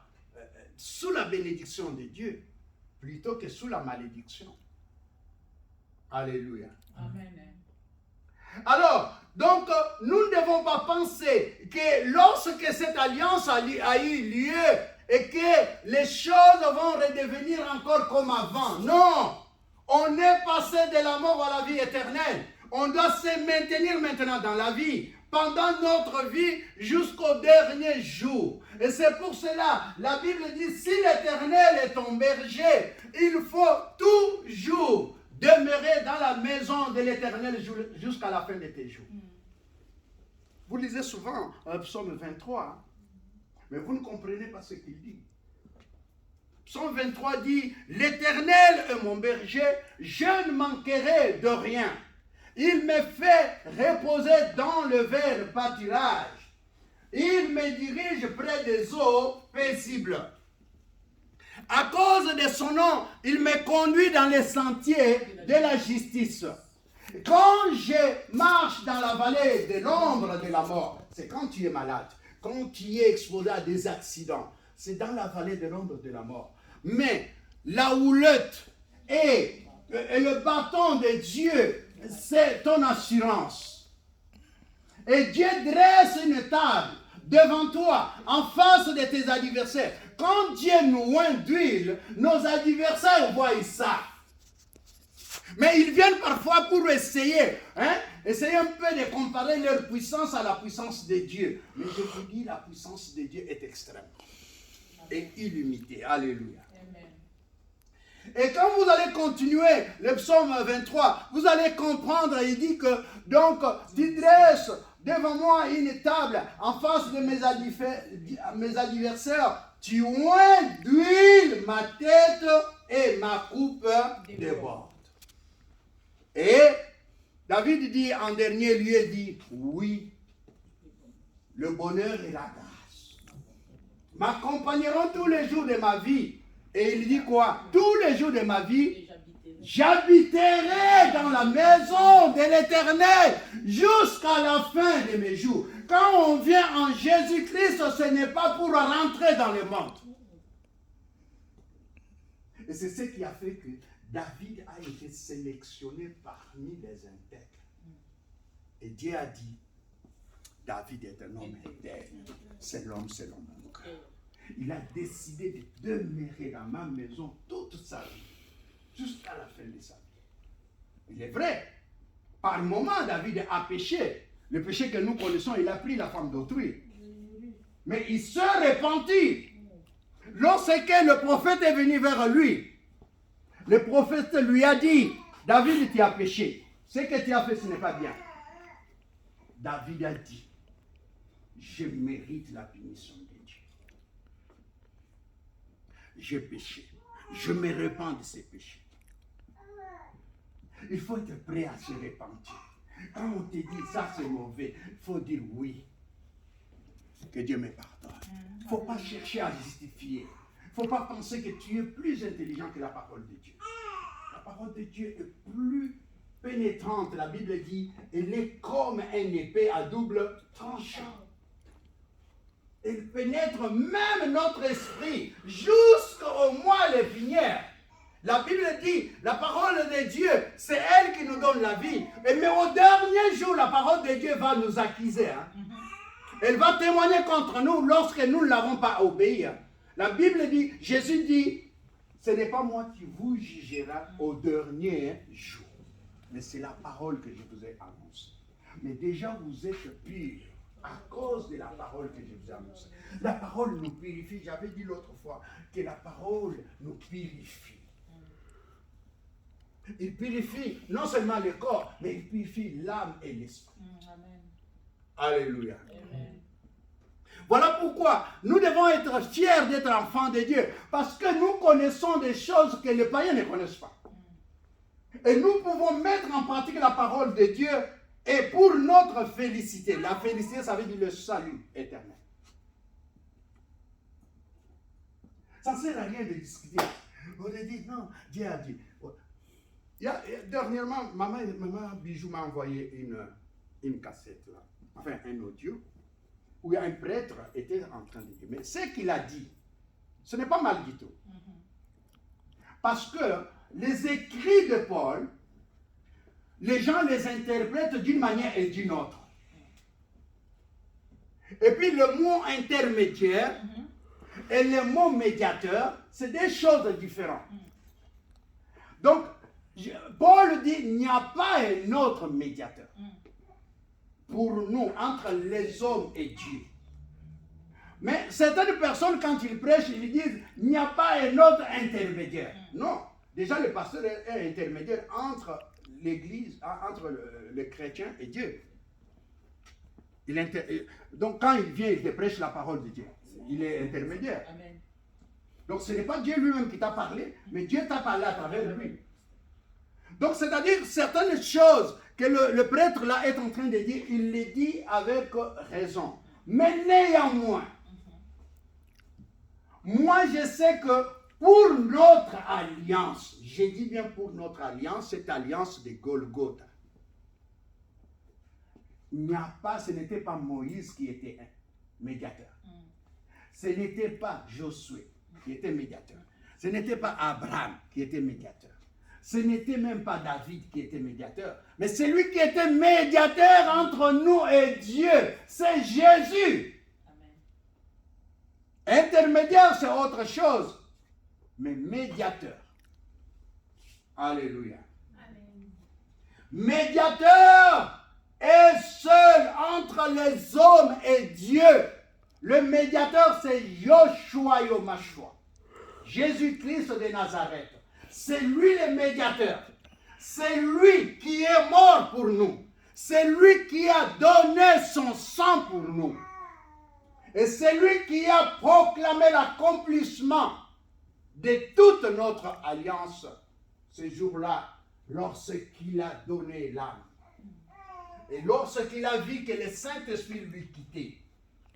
S1: sous la bénédiction de Dieu plutôt que sous la malédiction. Alléluia.
S2: Amen.
S1: Alors, donc, nous ne devons pas penser que lorsque cette alliance a eu lieu et que les choses vont redevenir encore comme avant. Non! On est passé de la mort à la vie éternelle. On doit se maintenir maintenant dans la vie, pendant notre vie, jusqu'au dernier jour. Et c'est pour cela, la Bible dit, si l'Éternel est ton berger, il faut toujours demeurer dans la maison de l'Éternel jusqu'à la fin de tes jours. Vous lisez souvent Psaume 23, mais vous ne comprenez pas ce qu'il dit. Psaume 23 dit, l'Éternel est mon berger, je ne manquerai de rien. Il me fait reposer dans le vert pâturage. Il me dirige près des eaux paisibles. À cause de son nom, il me conduit dans les sentiers de la justice. Quand je marche dans la vallée de l'ombre de la mort, c'est quand tu es malade, quand tu es exposé à des accidents, c'est dans la vallée de l'ombre de la mort. Mais la houlette et le bâton de Dieu, c'est ton assurance. Et Dieu dresse une table devant toi, en face de tes adversaires. Quand Dieu nous oint d'huile, nos adversaires voient ça. Mais ils viennent parfois pour essayer un peu de comparer leur puissance à la puissance de Dieu. Mais je vous dis, la puissance de Dieu est extrême et illimitée. Alléluia. Et quand vous allez continuer le psaume 23, vous allez comprendre, il dit que, donc, tu dresses devant moi une table en face de mes adversaires, tu oins d'huile ma tête et ma coupe déborde. Et David dit en dernier lieu, dit, oui, le bonheur et la grâce m'accompagneront tous les jours de ma vie. Et il dit quoi? Tous les jours de ma vie, j'habiterai dans la maison de l'Éternel jusqu'à la fin de mes jours. Quand on vient en Jésus-Christ, ce n'est pas pour rentrer dans le monde. Et c'est ce qui a fait que David a été sélectionné parmi les intègres. Et Dieu a dit, David est un homme intègre. C'est l'homme selon mon cœur. Il a décidé de demeurer dans ma maison toute sa vie, jusqu'à la fin de sa vie. Il est vrai, par moments, David a péché. Le péché que nous connaissons, il a pris la femme d'autrui. Mais il se repentit. Lorsque le prophète est venu vers lui, le prophète lui a dit, David, tu as péché. Ce que tu as fait, ce n'est pas bien. David a dit, je mérite la punition de Dieu. J'ai péché. Je me repens de ces péchés. Il faut être prêt à se repentir. Quand on te dit ça c'est mauvais, il faut dire oui. Que Dieu me pardonne. Il ne faut pas chercher à justifier. Il ne faut pas penser que tu es plus intelligent que la parole de Dieu. La parole de Dieu est plus pénétrante. La Bible dit, elle est comme une épée à double tranchant. Elle pénètre même notre esprit jusqu'au moelle épinière. La Bible dit, la parole de Dieu, c'est elle qui nous donne la vie. Mais au dernier jour, la parole de Dieu va nous accuser. Elle va témoigner contre nous lorsque nous ne l'avons pas obéi. La Bible dit, Jésus dit, ce n'est pas moi qui vous jugera au dernier jour. Mais c'est la parole que je vous ai annoncée. Mais déjà vous êtes purs à cause de la parole que je vous ai annoncée. La parole nous purifie. J'avais dit l'autre fois que la parole nous purifie. Il purifie non seulement le corps, mais il purifie l'âme et l'esprit.
S2: Amen.
S1: Alléluia.
S2: Amen.
S1: Voilà pourquoi nous devons être fiers d'être enfants de Dieu. Parce que nous connaissons des choses que les païens ne connaissent pas. Et nous pouvons mettre en pratique la parole de Dieu. Et pour notre félicité, la félicité, ça veut dire le salut éternel. Ça ne sert à rien de discuter. On a dit, non, Dieu a dit. Dernièrement, maman Bijou m'a envoyé une cassette, là. Enfin un audio, où un prêtre était en train de dire. Mais ce qu'il a dit, ce n'est pas mal du tout. Parce que les écrits de Paul, les gens les interprètent d'une manière et d'une autre. Et puis le mot intermédiaire et le mot médiateur, c'est des choses différentes. Donc, Paul dit, il n'y a pas un autre médiateur pour nous, entre les hommes et Dieu. Mais certaines personnes, quand ils prêchent, ils disent, il n'y a pas un autre intermédiaire. Non, déjà le pasteur est un intermédiaire entre l'Église, entre le chrétien et Dieu. Donc quand il vient, il te prêche la parole de Dieu. Il est intermédiaire.
S2: Amen.
S1: Donc ce n'est pas Dieu lui-même qui t'a parlé, mais Dieu t'a parlé à travers lui. Donc c'est-à-dire certaines choses que le prêtre là est en train de dire, il les dit avec raison. Mais néanmoins, moi je sais que pour notre alliance, j'ai dit bien pour notre alliance, cette alliance de Golgotha, il n'y a pas, ce n'était pas Moïse qui était un médiateur. Ce n'était pas Josué qui était médiateur. Ce n'était pas Abraham qui était médiateur. Ce n'était même pas David qui était médiateur. Mais celui qui était médiateur entre nous et Dieu, c'est Jésus. Amen. Intermédiaire, c'est autre chose. Mais médiateur. Alléluia. Amen. Médiateur est seul entre les hommes et Dieu. Le médiateur, c'est Yoshua Yomashua, Jésus-Christ de Nazareth. C'est lui le médiateur. C'est lui qui est mort pour nous. C'est lui qui a donné son sang pour nous. Et c'est lui qui a proclamé l'accomplissement de toute notre alliance ce jour-là, lorsqu'il a donné l'âme. Et lorsqu'il a vu que le Saint-Esprit lui quittait,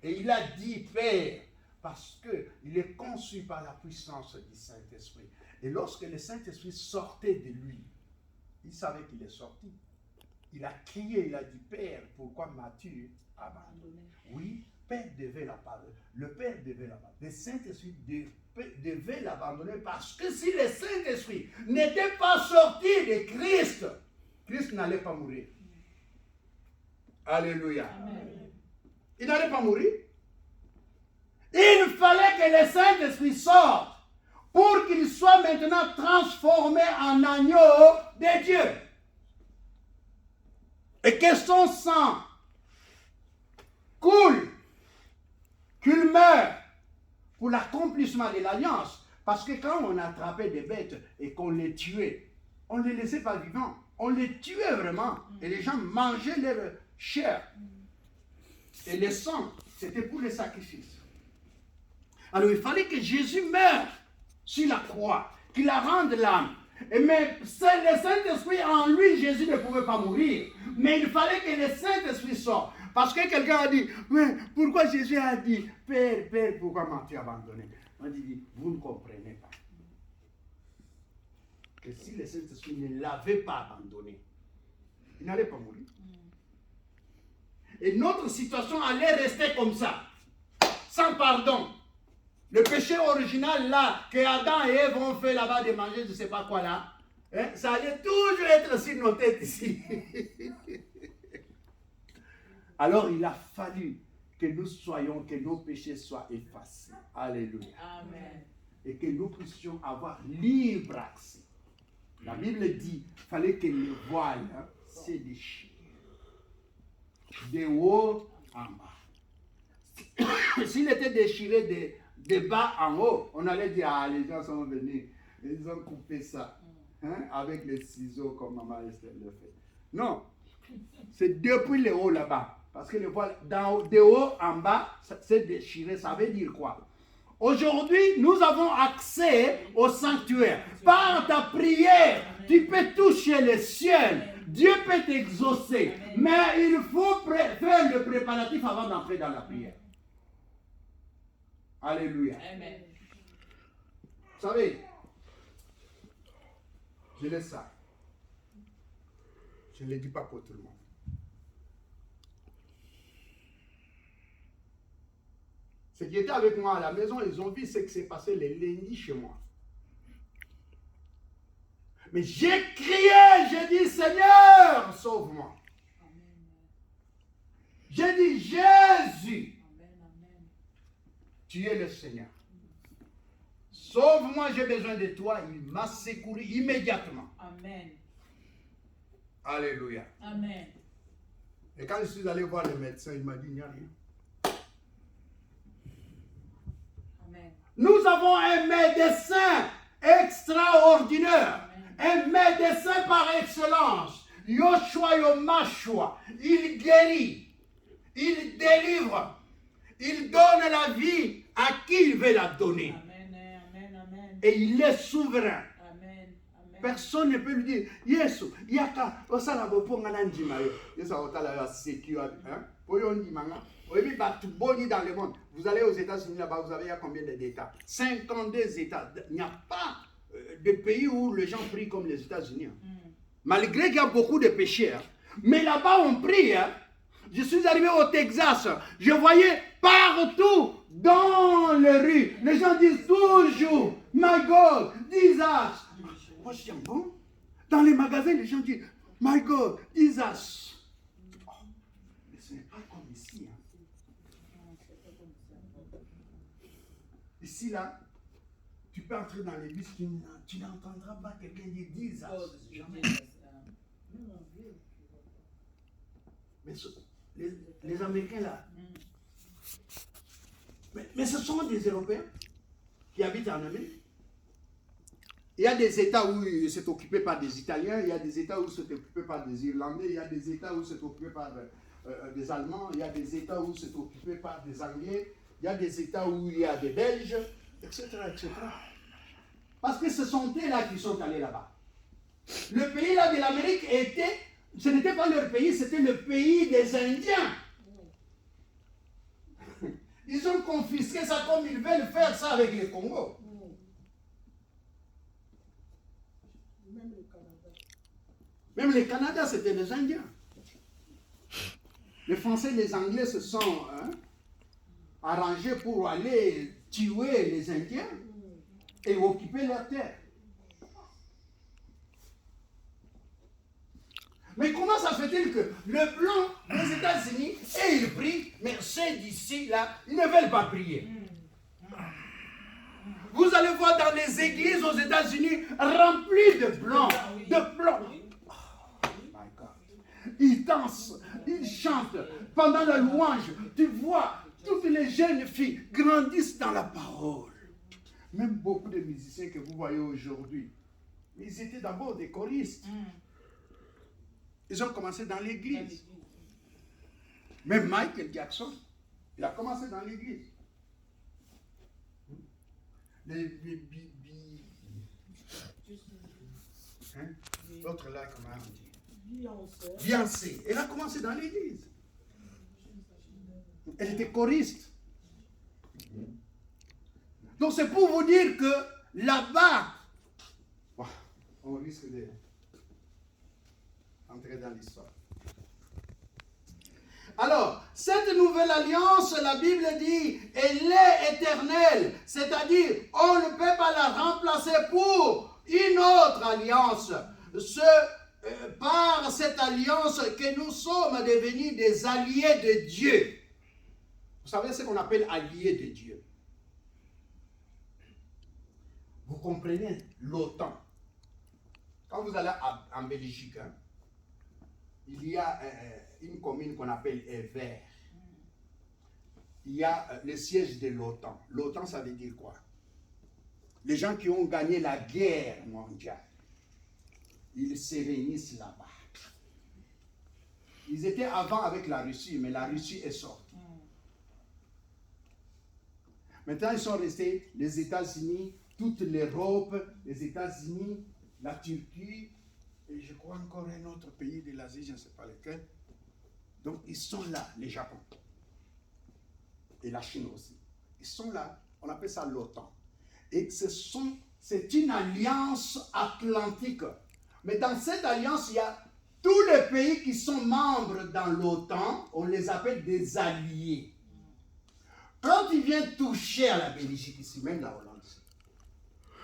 S1: et il a dit, Père, parce qu'il est conçu par la puissance du Saint-Esprit. Et lorsque le Saint-Esprit sortait de lui, il savait qu'il est sorti. Il a crié, il a dit, Père, pourquoi m'as-tu abandonné? Oui, Père devait l'abandonner. Le Père devait l'abandonner. Le Saint-Esprit devait l'abandonner parce que si le Saint-Esprit n'était pas sorti de Christ, Christ n'allait pas mourir. Alléluia. Amen. Il n'allait pas mourir. Il fallait que le Saint-Esprit sorte pour qu'il soit maintenant transformé en agneau de Dieu. Et que son sang coule, qu'il meure pour l'accomplissement de l'alliance. Parce que quand on attrapait des bêtes et qu'on les tuait, on ne les laissait pas vivants. On les tuait vraiment. Et les gens mangeaient leur chair. Et le sang, c'était pour les sacrifices. Alors il fallait que Jésus meure sur la croix, qu'il la rende l'âme. Mais le Saint-Esprit en lui, Jésus ne pouvait pas mourir. Mais il fallait que le Saint-Esprit sorte. Parce que quelqu'un a dit, mais pourquoi Jésus a dit, Père, Père, pourquoi m'as-tu abandonné? On dit, vous ne comprenez pas. Que si le Saint-Esprit ne l'avait pas abandonné, il n'allait pas mourir. Et notre situation allait rester comme ça, sans pardon. Le péché original là, que Adam et Ève ont fait là-bas de manger, je ne sais pas quoi là, hein, ça allait toujours être sur nos têtes ici. Alors il a fallu que nous soyons, que nos péchés soient effacés. Alléluia. Amen. Et que nous puissions avoir libre accès. La Bible dit qu'il fallait que le voile se déchire. De haut en bas. S'il était déchiré de bas en haut, on allait dire, ah, les gens sont venus, ils ont coupé ça, hein, avec les ciseaux comme Maman Esther le fait. Non, c'est depuis le haut là-bas. Parce que le voile, de haut en bas, c'est déchiré, ça veut dire quoi? Aujourd'hui, nous avons accès au sanctuaire. Par ta prière, tu peux toucher le ciel. Dieu peut t'exaucer. Mais il faut faire le préparatif avant d'entrer dans la prière. Alléluia. Amen. Vous savez, je laisse ça. Je ne le dis pas pour tout le monde. Ceux qui étaient avec moi à la maison, ils ont vu ce qui s'est passé le lundi chez moi. Mais j'ai crié, j'ai dit, Seigneur, sauve-moi. J'ai dit, Jésus, tu es le Seigneur. Sauve-moi, j'ai besoin de toi. Il m'a secouru immédiatement. Amen. Alléluia.
S2: Amen.
S1: Et quand je suis allé voir le médecin, il m'a dit, il n'y a rien.
S2: Amen.
S1: Nous avons un médecin extraordinaire. Un médecin par excellence. Yoshua Yomashua. Il guérit. Il délivre. Il donne la vie à qui il veut la donner.
S2: Amen. Amen. Amen.
S1: Et il est souverain.
S2: Amen. Amen.
S1: Personne ne peut lui dire, Yesu, yaka, osala boponga na ndima yo. Yesu otala yo sécurité, hein? Oyo ndimanga. Oyebi batu boni dans le monde. Vous allez aux États-Unis là-bas, vous avez combien d'États? 52 États. Il n'y a pas de pays où les gens prient comme les États-Unis. Hein. Malgré qu'il y a beaucoup de péchés. Hein. Mais là-bas, on prie. Hein. Je suis arrivé au Texas. Je voyais partout dans les rues, les gens disent toujours, My God, Jesus. Moi, je dis, bon. Dans les magasins, les gens disent, My God, Jesus. Oh, mais ce n'est pas comme ici. Hein. Ici, là, tu peux entrer dans les bus, tu n'entendras pas quelqu'un dire Jesus. Jamais. Mais les Américains, là, mais ce sont des Européens qui habitent en Amérique. Il y a des États où c'est occupé par des Italiens, il y a des États où c'est occupé par des Irlandais, il y a des États où c'est occupé par des Allemands, il y a des États où c'est occupé par des Anglais, il y a des États où il y a des Belges, etc., etc. Parce que ce sont eux-là qui sont allés là-bas. Le pays là de l'Amérique ce n'était pas leur pays, c'était le pays des Indiens. Ils ont confisqué ça comme ils veulent faire ça avec le Congo. Même le Canada, c'était les Indiens. Les Français et les Anglais se sont arrangés pour aller tuer les Indiens et occuper leurs terres. Mais comment ça fait-il que le blanc des États-Unis, et ils prient, mais ceux d'ici, là, ils ne veulent pas prier. Vous allez voir dans les églises aux États-Unis remplies de blancs, de blancs. Oh my God. Ils dansent, ils chantent. Pendant la louange, tu vois, toutes les jeunes filles grandissent dans la parole. Même beaucoup de musiciens que vous voyez aujourd'hui, ils étaient d'abord des choristes. Ils ont commencé dans l'église. Même Michael Jackson, il a commencé dans l'église. L'autre là, comment on dit? Beyoncé. Elle a commencé dans l'église. Elle était choriste. Donc c'est pour vous dire que là-bas, on risque de entrer dans l'histoire. Alors, cette nouvelle alliance, la Bible dit, elle est éternelle. C'est-à-dire, on ne peut pas la remplacer pour une autre alliance. Par cette alliance que nous sommes devenus des alliés de Dieu. Vous savez ce qu'on appelle alliés de Dieu. Vous comprenez l'OTAN. Quand vous allez en Belgique, hein, il y a une commune qu'on appelle Evere. Il y a le siège de l'OTAN. L'OTAN, ça veut dire quoi? Les gens qui ont gagné la guerre mondiale, ils se réunissent là-bas. Ils étaient avant avec la Russie, mais la Russie est sortie. Maintenant, ils sont restés les États-Unis, toute l'Europe, les États-Unis, la Turquie, et je crois encore un autre pays de l'Asie, je ne sais pas lequel. Donc, ils sont là, les Japon. Et la Chine aussi. Ils sont là, on appelle ça l'OTAN. Et c'est une alliance atlantique. Mais dans cette alliance, il y a tous les pays qui sont membres dans l'OTAN, on les appelle des alliés. Quand tu viens toucher à la Belgique, ici, même la Hollande,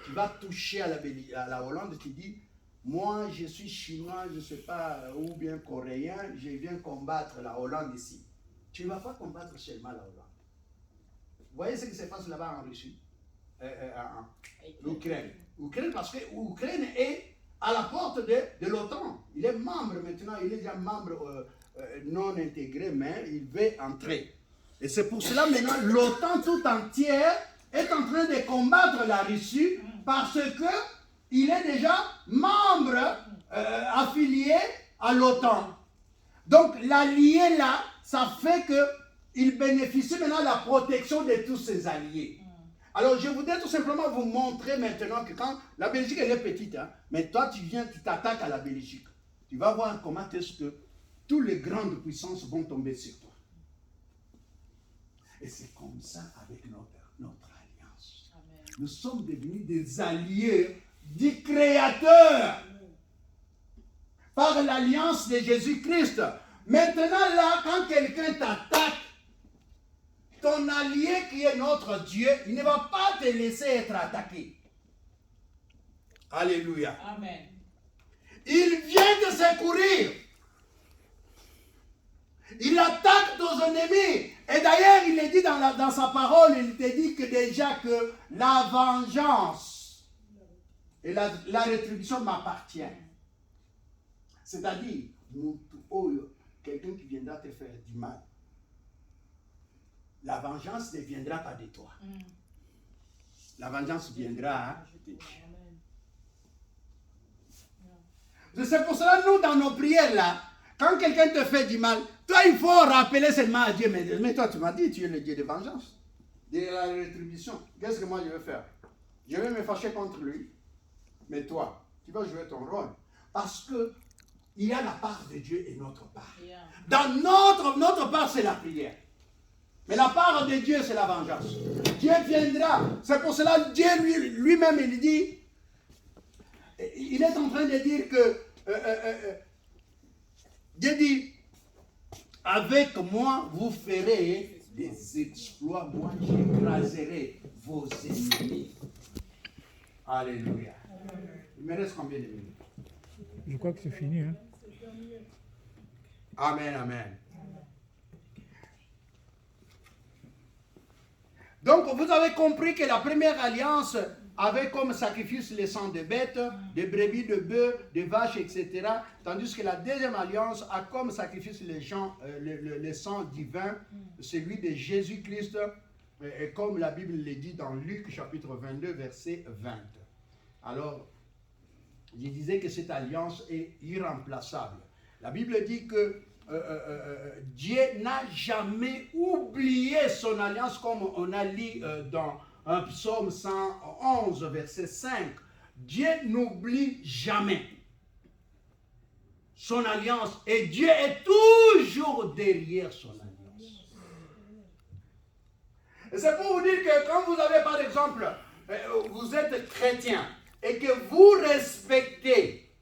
S1: tu vas toucher à la Hollande, tu dis, moi je suis chinois, je ne sais pas, ou bien coréen, je viens combattre la Hollande ici. Tu ne vas pas combattre seulement la Hollande. Vous voyez ce qui se passe là-bas en Russie, en Ukraine. Ukraine, parce que l'Ukraine est à la porte de l'OTAN. Il est membre maintenant, il est déjà membre non intégré, mais il veut entrer. Et c'est pour cela maintenant, l'OTAN tout entière est en train de combattre la Russie parce que il est déjà membre affilié à l'OTAN. Donc l'allié là, ça fait qu'il bénéficie maintenant de la protection de tous ses alliés. Alors je voudrais tout simplement vous montrer maintenant que quand la Belgique elle est petite, hein, mais toi tu viens, tu t'attaques à la Belgique. Tu vas voir comment est-ce que toutes les grandes puissances vont tomber sur toi. Et c'est comme ça avec notre alliance.
S2: Amen.
S1: Nous sommes devenus des alliés du Créateur par l'alliance de Jésus-Christ. Maintenant là, quand quelqu'un t'attaque, ton allié qui est notre Dieu, il ne va pas te laisser être attaqué. Alléluia.
S2: Amen.
S1: Il vient te secourir. Il attaque nos ennemis. Et d'ailleurs, il est dit dans sa parole, il te dit que déjà que la vengeance et la rétribution m'appartient. C'est-à-dire, quelqu'un qui viendra te faire du mal, la vengeance ne viendra pas de toi. La vengeance viendra de Dieu. C'est pour cela, nous, dans nos prières, là, quand quelqu'un te fait du mal, toi, il faut rappeler seulement à Dieu, mais toi, tu m'as dit, tu es le Dieu de vengeance, de la rétribution. Qu'est-ce que moi, je vais faire? Je vais me fâcher contre lui, mais toi, tu vas jouer ton rôle. Parce que il y a la part de Dieu et notre part. Dans notre part, c'est la prière. Mais la part de Dieu, c'est la vengeance. Dieu viendra. C'est pour cela, Dieu lui-même, il dit, il est en train de dire que, Dieu dit, avec moi, vous ferez des exploits. Moi, j'écraserai vos ennemis. Alléluia. Il me reste combien de minutes?
S3: Je crois que c'est fini. Hein?
S1: Amen, amen. Donc, vous avez compris que la première alliance avait comme sacrifice les sangs de bêtes, de brebis, de bœufs, de vaches, etc. Tandis que la deuxième alliance a comme sacrifice les sangs divins, celui de Jésus-Christ, et comme la Bible le dit dans Luc chapitre 22, verset 20. Alors, je disais que cette alliance est irremplaçable. La Bible dit que Dieu n'a jamais oublié son alliance, comme on a lu dans un psaume 111, verset 5. Dieu n'oublie jamais son alliance et Dieu est toujours derrière son alliance. Et c'est pour vous dire que quand vous avez par exemple, vous êtes chrétien et que vous respectez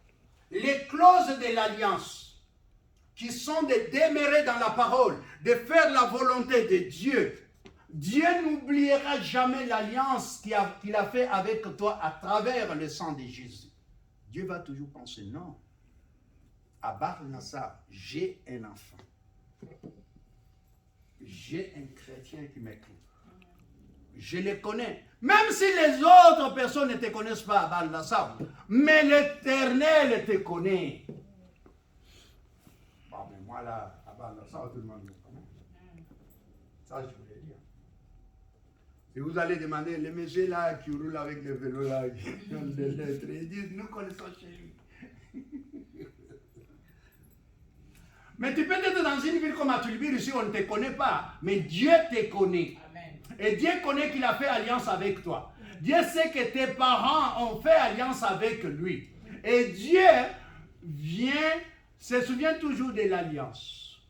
S1: les clauses de l'alliance, qui sont de demeurer dans la parole, de faire la volonté de Dieu, Dieu n'oubliera jamais l'alliance qu'il a fait avec toi à travers le sang de Jésus. Dieu va toujours penser, non, à Bar-Nassar, j'ai un enfant. J'ai un chrétien qui m'écrit. Je le connais. Même si les autres personnes ne te connaissent pas à Bar-Nassar, mais l'Éternel te connaît. Bon, mais moi là, à Bar-Nassar, tout le monde me connaît. Ça, je voulais dire. Et vous allez demander, les messieurs là qui roulent avec le vélo là, qui ont des lettres, ils disent, nous connaissons chez lui. Mais tu peux être dans une ville comme Atulbir, ici on ne te connaît pas, mais Dieu te connaît.
S2: Amen.
S1: Et Dieu connaît qu'il a fait alliance avec toi. Dieu sait que tes parents ont fait alliance avec lui. Et Dieu se souvient toujours de l'alliance.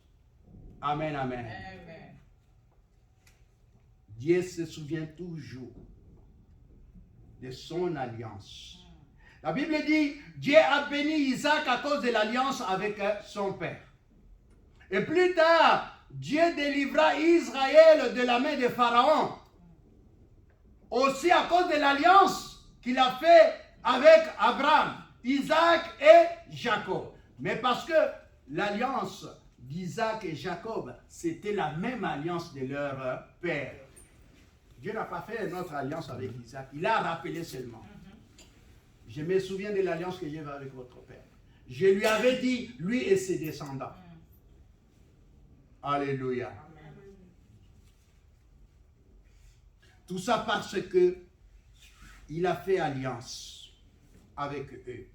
S1: Amen, amen.
S2: Amen.
S1: Dieu se souvient toujours de son alliance. La Bible dit, Dieu a béni Isaac à cause de l'alliance avec son père. Et plus tard, Dieu délivra Israël de la main de Pharaon. Aussi à cause de l'alliance qu'il a fait avec Abraham, Isaac et Jacob. Mais parce que l'alliance d'Isaac et Jacob, c'était la même alliance de leur père. Dieu n'a pas fait une autre alliance avec Isaac. Il a rappelé seulement. Je me souviens de l'alliance que j'ai eue avec votre père. Je lui avais dit, lui et ses descendants. Alléluia. Tout ça parce que il a fait alliance avec eux.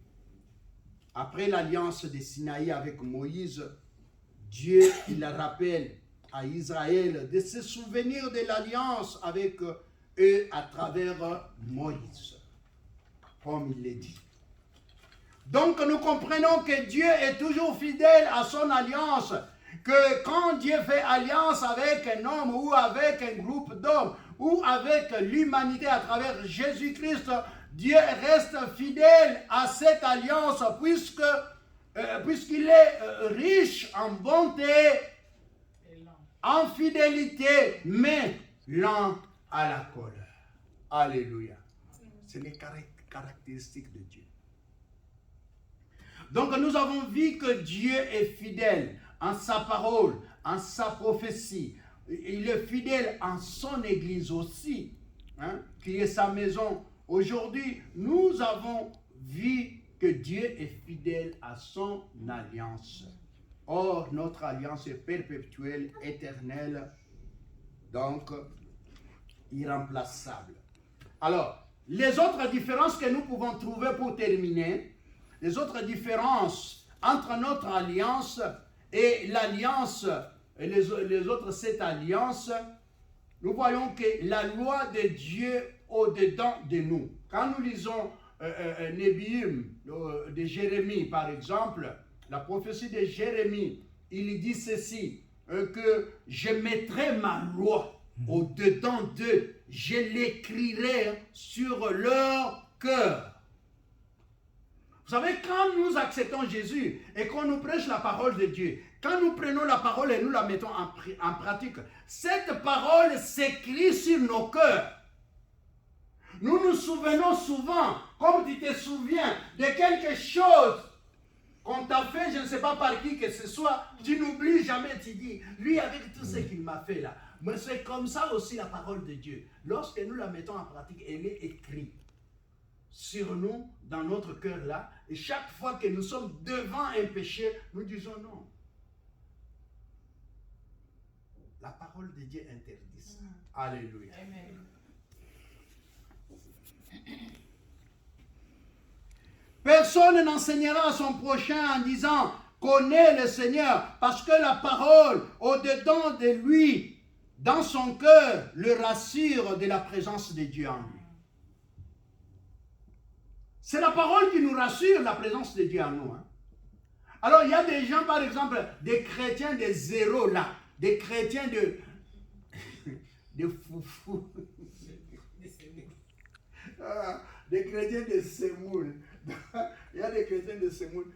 S1: Après l'alliance de Sinaï avec Moïse, Dieu, il rappelle à Israël de se souvenir de l'alliance avec eux à travers Moïse, comme il l'a dit. Donc nous comprenons que Dieu est toujours fidèle à son alliance, que quand Dieu fait alliance avec un homme ou avec un groupe d'hommes ou avec l'humanité à travers Jésus-Christ, Dieu reste fidèle à cette alliance puisqu'il est riche en bonté, en fidélité, mais lent à la colère. Alléluia. C'est les caractéristiques de Dieu. Donc nous avons vu que Dieu est fidèle en sa parole, en sa prophétie. Il est fidèle en son Église aussi, qui est sa maison. Aujourd'hui, nous avons vu que Dieu est fidèle à son alliance. Or, notre alliance est perpétuelle, éternelle, donc irremplaçable. Alors, les autres différences que nous pouvons trouver pour terminer, les autres différences entre notre alliance et l'alliance, et les autres 7 alliances, nous voyons que la loi de Dieu au-dedans de nous. Quand nous lisons Nébium de Jérémie, par exemple, la prophétie de Jérémie, il dit ceci, que je mettrai ma loi au-dedans d'eux, je l'écrirai sur leur cœur. Vous savez, quand nous acceptons Jésus et qu'on nous prêche la parole de Dieu, quand nous prenons la parole et nous la mettons en pratique, cette parole s'écrit sur nos cœurs. Nous nous souvenons souvent, comme tu te souviens, de quelque chose qu'on t'a fait, je ne sais pas par qui que ce soit, tu n'oublies jamais, tu dis, lui avec tout ce qu'il m'a fait là. Mais c'est comme ça aussi la parole de Dieu. Lorsque nous la mettons en pratique, elle est écrite sur nous, dans notre cœur là, et chaque fois que nous sommes devant un péché, nous disons non. La parole de Dieu interdit ça. Alléluia.
S2: Amen.
S1: Personne n'enseignera à son prochain en disant connais le Seigneur, parce que la parole au-dedans de lui, dans son cœur, le rassure de la présence de Dieu en lui. C'est la parole qui nous rassure la présence de Dieu en nous. Alors il y a des gens, par exemple, des chrétiens de zéro là, des chrétiens de foufou, des chrétiens de semoule. Il y a des chrétiens de semoule.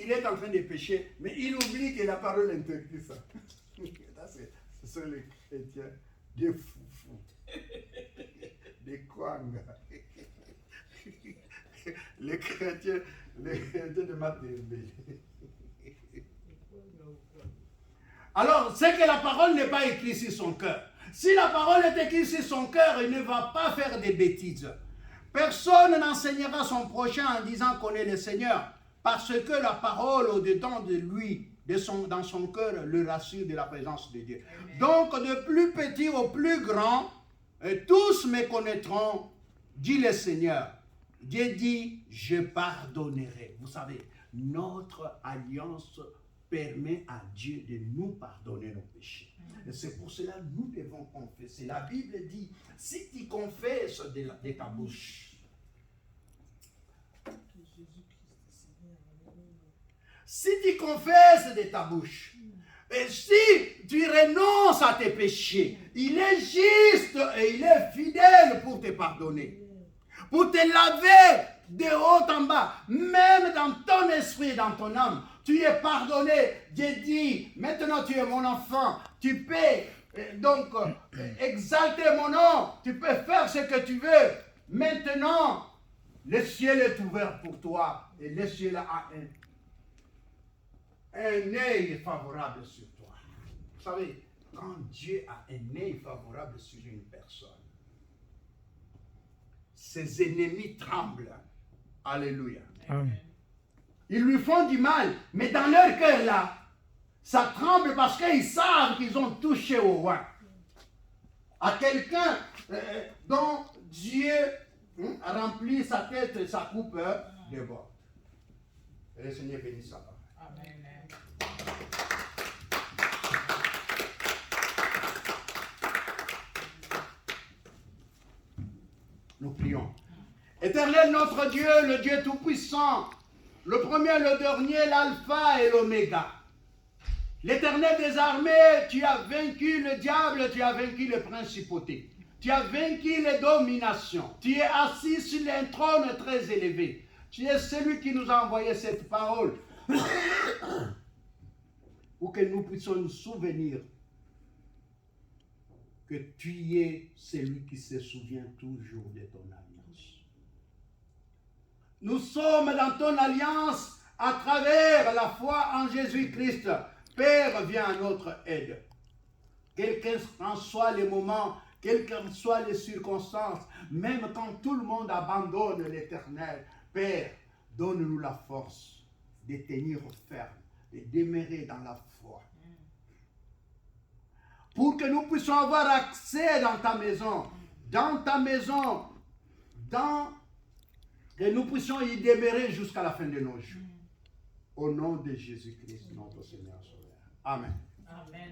S1: Il est en train de pécher, mais il oublie que la parole interdit ça. Ce sont les chrétiens de foufou, des kwanga. Les chrétiens de Matémbé. Alors, c'est que la parole n'est pas écrite sur son cœur. Si la parole est écrite sur son cœur, il ne va pas faire des bêtises. Personne n'enseignera son prochain en disant connais le Seigneur, parce que la parole au-dedans de lui, dans son cœur, le rassure de la présence de Dieu. Amen. Donc, de plus petit au plus grand, tous me connaîtront, dit le Seigneur. Dieu dit, je pardonnerai. Vous savez, notre alliance permet à Dieu de nous pardonner nos péchés. Et c'est pour cela que nous devons confesser. La Bible dit, si tu confesses de ta bouche, si tu confesses de ta bouche, et si tu renonces à tes péchés, il est juste et il est fidèle pour te pardonner. Pour te laver de haut en bas, même dans ton esprit, dans ton âme, tu es pardonné. Dieu dit, maintenant tu es mon enfant, tu peux donc exalter mon nom, tu peux faire ce que tu veux. Maintenant, le ciel est ouvert pour toi et le ciel a un œil favorable sur toi. Vous savez, quand Dieu a un œil favorable sur une personne, ses ennemis tremblent. Alléluia.
S3: Amen.
S1: Ils lui font du mal, mais dans leur cœur là, ça tremble parce qu'ils savent qu'ils ont touché au roi. À quelqu'un dont Dieu a rempli sa tête et sa coupe déborde. Et le Seigneur bénisse sa parole.
S2: Amen.
S1: Nous prions. Éternel notre Dieu, le Dieu Tout-Puissant, le premier, le dernier, l'alpha et l'oméga. L'Éternel des armées, tu as vaincu le diable, tu as vaincu les principautés. Tu as vaincu les dominations. Tu es assis sur un trône très élevé. Tu es celui qui nous a envoyé cette parole pour que nous puissions nous souvenir que tu es celui qui se souvient toujours de ton alliance. Nous sommes dans ton alliance à travers la foi en Jésus-Christ. Père, viens à notre aide. Quels qu'en soient les moments, quelles qu'en soient les circonstances, même quand tout le monde abandonne l'Éternel, Père, donne-nous la force de tenir ferme, de demeurer dans la foi. Pour que nous puissions avoir accès dans ta maison, que nous puissions y demeurer jusqu'à la fin de nos jours. Au nom de Jésus-Christ, notre Seigneur Sauveur. Amen.
S2: Amen.